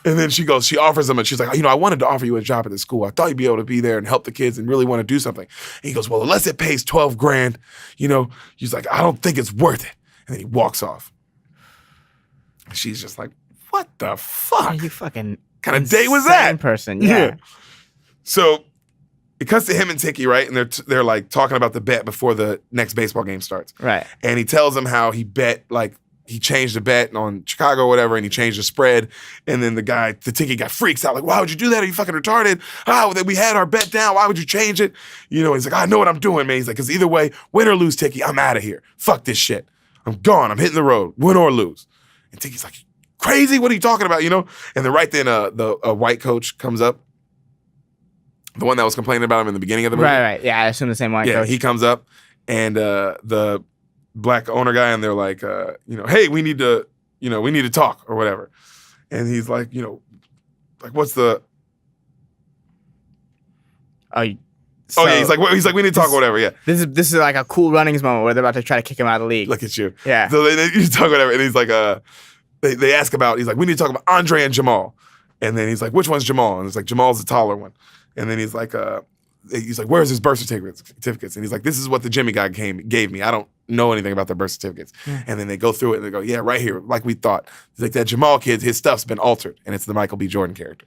And then she offers him, and she's like, I wanted to offer you a job at the school. I thought you'd be able to be there and help the kids and really want to do something. And he goes, well, unless it pays $12,000, he's like, I don't think it's worth it. And then he walks off. And she's just like, what the fuck? Are you fucking kind of date was that? Person, yeah. So it cuts to him and Tiki, right? And they're like talking about the bet before the next baseball game starts. Right. And he tells them how he bet, like, he changed the bet on Chicago or whatever, and he changed the spread. And then the Tiki guy freaks out, like, why would you do that? Are you fucking retarded? We had our bet down. Why would you change it? He's like, I know what I'm doing, man. He's like, because either way, win or lose, Tiki, I'm out of here. Fuck this shit. I'm gone. I'm hitting the road, win or lose. And Tiki's like, crazy? What are you talking about, And then right then, a white coach comes up. The one that was complaining about him in the beginning of the movie. Right. Yeah, I assume the same white coach. He comes up, and the black owner guy, and they're like, hey, we need to talk or whatever. And he's like, like, what's the... he's like, we need to talk or whatever, yeah. This is like a Cool Runnings moment where they're about to try to kick him out of the league. Look at you. Yeah. So they talk whatever, and he's like, they ask about, he's like, we need to talk about Andre and Jamal. And then he's like, which one's Jamal? And it's like, Jamal's the taller one. And then he's like, where's his birth certificates? And he's like, this is what the Jimmy guy gave me. I don't know anything about their birth certificates. And then they go through it and they go, yeah, right here, like we thought. He's like, that Jamal kid, his stuff's been altered, and it's the Michael B. Jordan character.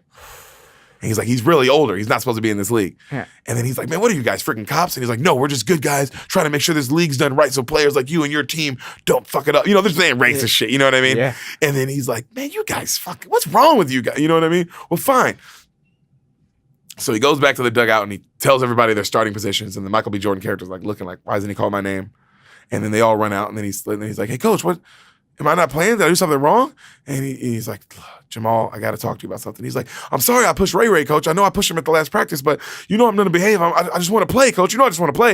And he's like, he's really older. He's not supposed to be in this league. Yeah. And then he's like, man, what are you guys, freaking cops? And he's like, no, we're just good guys trying to make sure this league's done right so players like you and your team don't fuck it up. They're saying racist shit, you know what I mean? Yeah. And then he's like, man, you guys fucking, what's wrong with you guys? You know what I mean? Well, fine. So he goes back to the dugout and he tells everybody their starting positions, and the Michael B. Jordan character's like looking like, why doesn't he call my name? And then they all run out, and then he's like, hey, coach, what? Am I not playing? Did I do something wrong? And he's like, Jamal, I got to talk to you about something. He's like, I'm sorry I pushed Ray, coach. I know I pushed him at the last practice, but I'm going to behave. I just want to play, coach. I just want to play.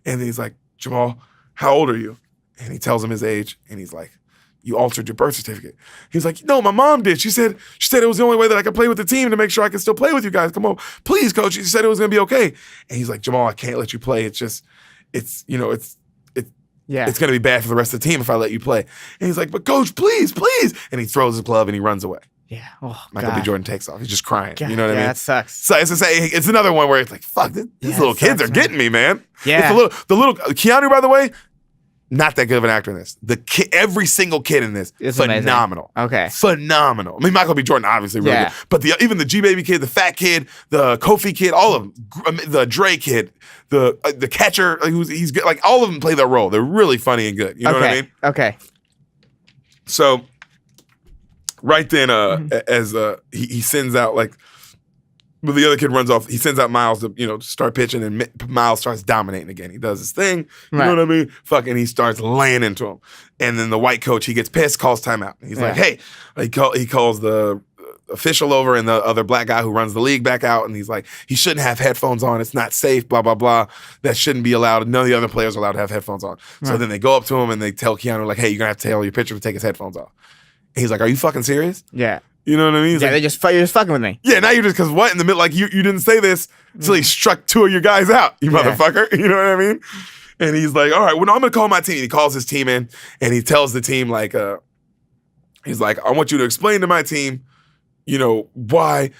And then he's like, Jamal, how old are you? And he tells him his age, and he's like, you altered your birth certificate. He's like, no, my mom did. She said it was the only way that I could play with the team to make sure I could still play with you guys. Come on, please, coach. She said it was going to be okay. And he's like, Jamal, I can't let you play. It's going to be bad for the rest of the team if I let you play. And he's like, but coach, please. And he throws his glove and he runs away. Yeah. Oh, Michael B. Jordan takes off. He's just crying. God, you know what I mean? Yeah, that sucks. So it's another one where it's like, fuck, these little kids are getting me, man. Yeah. The little Keanu, by the way, not that good of an actor in this. Every single kid in this, it's phenomenal. Amazing. Okay. Phenomenal. I mean, Michael B. Jordan, obviously, really good. But even the G-Baby kid, the fat kid, the Kofi kid, all of them, the Dre kid, the catcher, he's good. Like, all of them play their role. They're really funny and good. You know what I mean? Okay. So, right then, as he sends out, like, but the other kid runs off. He sends out Miles to start pitching, and Miles starts dominating again. He does his thing. You know what I mean? Fucking, he starts laying into him. And then the white coach, he gets pissed, calls timeout. He's like, hey, he calls the official over and the other black guy who runs the league back out, and he's like, he shouldn't have headphones on. It's not safe, blah, blah, blah. That shouldn't be allowed. None of the other players are allowed to have headphones on. So then they go up to him and they tell Keanu, like, hey, you're going to have to tell your pitcher to take his headphones off. And he's like, are you fucking serious? Yeah. You know what I mean? He's yeah, like, you're just fucking with me. Yeah, now you're just, because what? In the middle, like, you didn't say this until he struck two of your guys out, you motherfucker. You know what I mean? And he's like, all right, well, no, I'm going to call my team. He calls his team in, and he tells the team, like, he's like, I want you to explain to my team, why,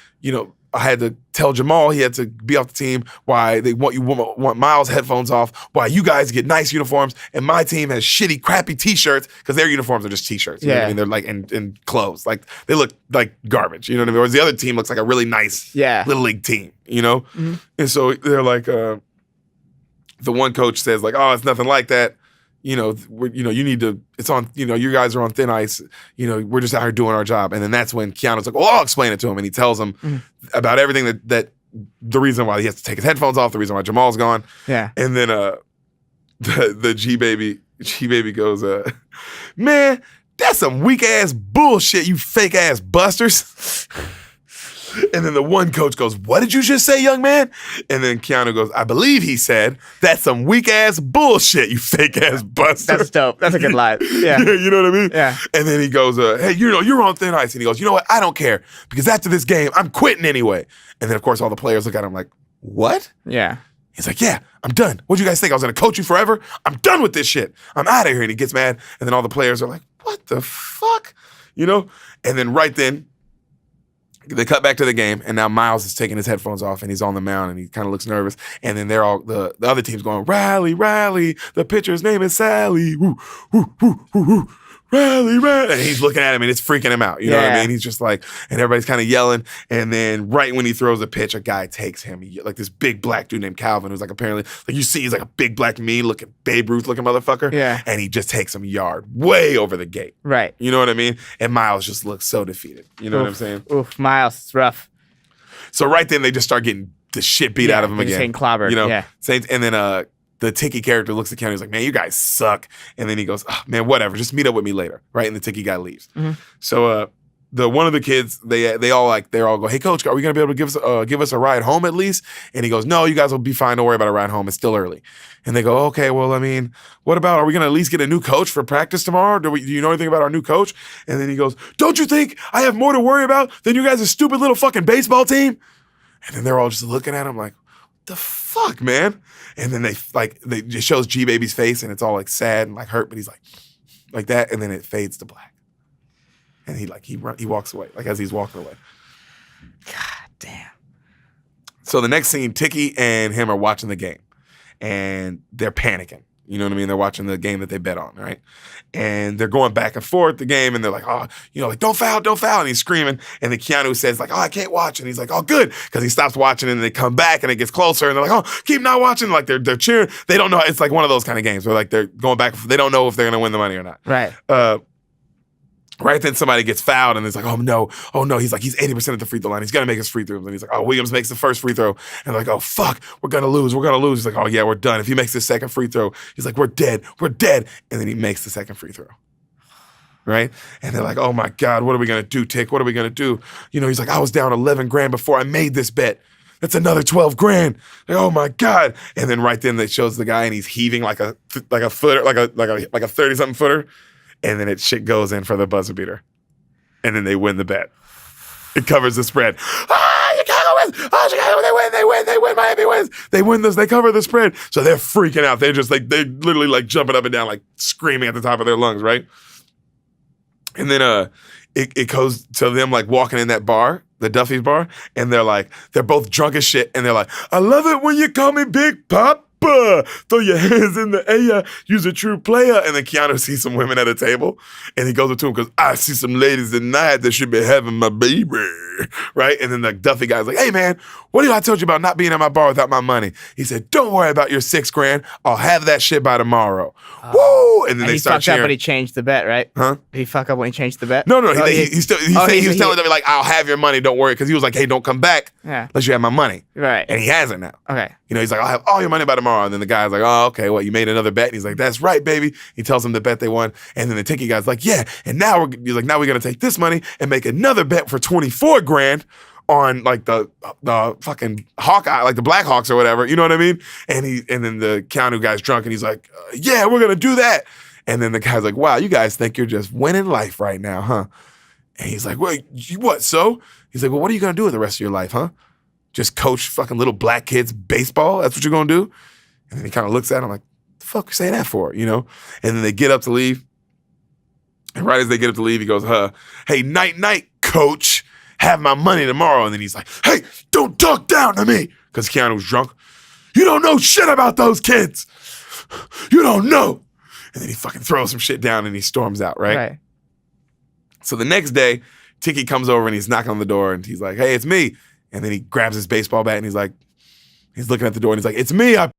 I had to tell Jamal he had to be off the team. Why they want Miles' headphones off. Why you guys get nice uniforms and my team has shitty, crappy T-shirts because their uniforms are just T-shirts. You know what I mean? They're like in clothes. Like they look like garbage. You know what I mean? Whereas the other team looks like a really nice little league team. You know? Mm-hmm. And so they're like, the one coach says like, oh, it's nothing like that. You know, you need to, it's on, you guys are on thin ice. We're just out here doing our job. And then that's when Keanu's like, well, I'll explain it to him. And he tells him about everything that the reason why he has to take his headphones off, the reason why Jamal's gone. Yeah. And then the G-Baby goes, man, that's some weak ass bullshit, you fake ass busters. And then the one coach goes, what did you just say, young man? And then Keanu goes, I believe he said, that's some weak ass bullshit, you fake ass buster. That's dope. That's a good line. Yeah. You know what I mean? Yeah. And then he goes, hey, you're on thin ice. And he goes, you know what? I don't care. Because after this game, I'm quitting anyway. And then, of course, all the players look at him like, what? Yeah. He's like, yeah, I'm done. What'd you guys think? I was going to coach you forever? I'm done with this shit. I'm out of here. And he gets mad. And then all the players are like, what the fuck? And then right then, they cut back to the game, and now Miles is taking his headphones off, and he's on the mound, and he kind of looks nervous. And then they're all the other team's going, rally, rally. The pitcher's name is Sally. Woo, woo, woo, woo, woo. Rally, rally. And he's looking at him, and it's freaking him out. You know what I mean? He's just like, and everybody's kind of yelling. And then right when he throws a pitch, a guy takes him. Like this big black dude named Calvin, who's like apparently, like you see, he's like a big black mean-looking Babe Ruth-looking motherfucker. Yeah. And he just takes him a yard way over the gate. Right. You know what I mean? And Miles just looks so defeated. You know what I'm saying? Oof, Miles, it's rough. So right then, they just start getting the shit beat out of him again. Just getting clobbered. And then the Tiki character looks at Keanu. He's like, man, you guys suck. And then he goes, oh, man, whatever. Just meet up with me later. Right? And the Tiki guy leaves. Mm-hmm. So one of the kids, they all go, hey, coach, are we going to be able to give us a ride home at least? And he goes, no, you guys will be fine. Don't worry about a ride home. It's still early. And they go, okay, well, I mean, what about, are we going to at least get a new coach for practice tomorrow? Do you know anything about our new coach? And then he goes, don't you think I have more to worry about than you guys' stupid little fucking baseball team? And then they're all just looking at him like, what the fuck, man? And then they just shows G-Baby's face, and it's all like sad and like hurt, but he's like that, and then it fades to black. And he walks away, like as he's walking away. God damn. So the next scene, Tiki and him are watching the game, and they're panicking. You know what I mean? They're watching the game that they bet on, right? And they're going back and forth the game, and they're like, oh, like, don't foul. And he's screaming. And then Keanu says, like, oh, I can't watch. And he's like, oh, good. Because he stops watching, and they come back, and it gets closer, and they're like, oh, keep not watching. Like, they're cheering. They don't know. It's like one of those kind of games where, like, they're going back. They don't know if they're going to win the money or not. Right. Right then somebody gets fouled, and it's like, oh no. He's like, he's 80% at the free throw line. He's gonna make his free throws. And he's like, oh, Williams makes the first free throw. And they're like, oh fuck, we're gonna lose. He's like, oh yeah, we're done. If he makes the second free throw, he's like, we're dead. And then he makes the second free throw. Right? And they're like, oh my God, what are we gonna do, Tick? What are we gonna do? He's like, I was down 11 grand before I made this bet. That's another 12 grand. Like, oh my God. And then right then they shows the guy, and he's heaving like a footer, like a 30-something footer. And then shit goes in for the buzzer beater. And then they win the bet. It covers the spread. Chicago wins! Oh, Chicago, they win, Miami wins. They win this, they cover the spread. So they're freaking out. They're just like, they're literally like jumping up and down, like screaming at the top of their lungs, right? And then it goes to them like walking in that bar, the Duffy's bar, and they're both drunk as shit, and they're like, I love it when you call me Big Pop. Throw your hands in the air, use a true player. And then Keanu sees some women at a table, and he goes up to him because I see some ladies tonight that should be having my baby, right? And then the Duffy guy's like, hey man, what did I told you about not being at my bar without my money? He said, don't worry about your $6 grand. I'll have that shit by tomorrow. Woo! And then they start cheering. He fucked up when he changed the bet, right? Huh? Did he fuck up when he changed the bet? No. He was telling them like, I'll have your money. Don't worry, because he was like, hey, don't come back unless you have my money. Right. And he has it now. Okay. He's like, I'll have all your money by tomorrow. And then the guy's like, oh, okay, well, you made another bet. And he's like, that's right, baby. He tells him the bet they won. And then the Tiki guy's like, yeah. And now we're going to take this money and make another bet for 24 grand on like the fucking Hawkeye, like the Blackhawks or whatever. You know what I mean? And then the Keanu guy's drunk, and he's like, yeah, we're going to do that. And then the guy's like, wow, you guys think you're just winning life right now, huh? And he's like, wait, what, so? He's like, well, what are you going to do with the rest of your life, huh? Just coach fucking little black kids baseball? That's what you're going to do? And then he kind of looks at him like, the fuck you say that for, And then they get up to leave. And right as they get up to leave, he goes, hey, night, coach. have my money tomorrow. And then he's like, hey, don't talk down to me. Because Keanu was drunk. You don't know shit about those kids. You don't know. And then he fucking throws some shit down and he storms out, right? So the next day, Tiki comes over and he's knocking on the door and he's like, hey, it's me. And then he grabs his baseball bat and he's looking at the door and he's like, it's me. I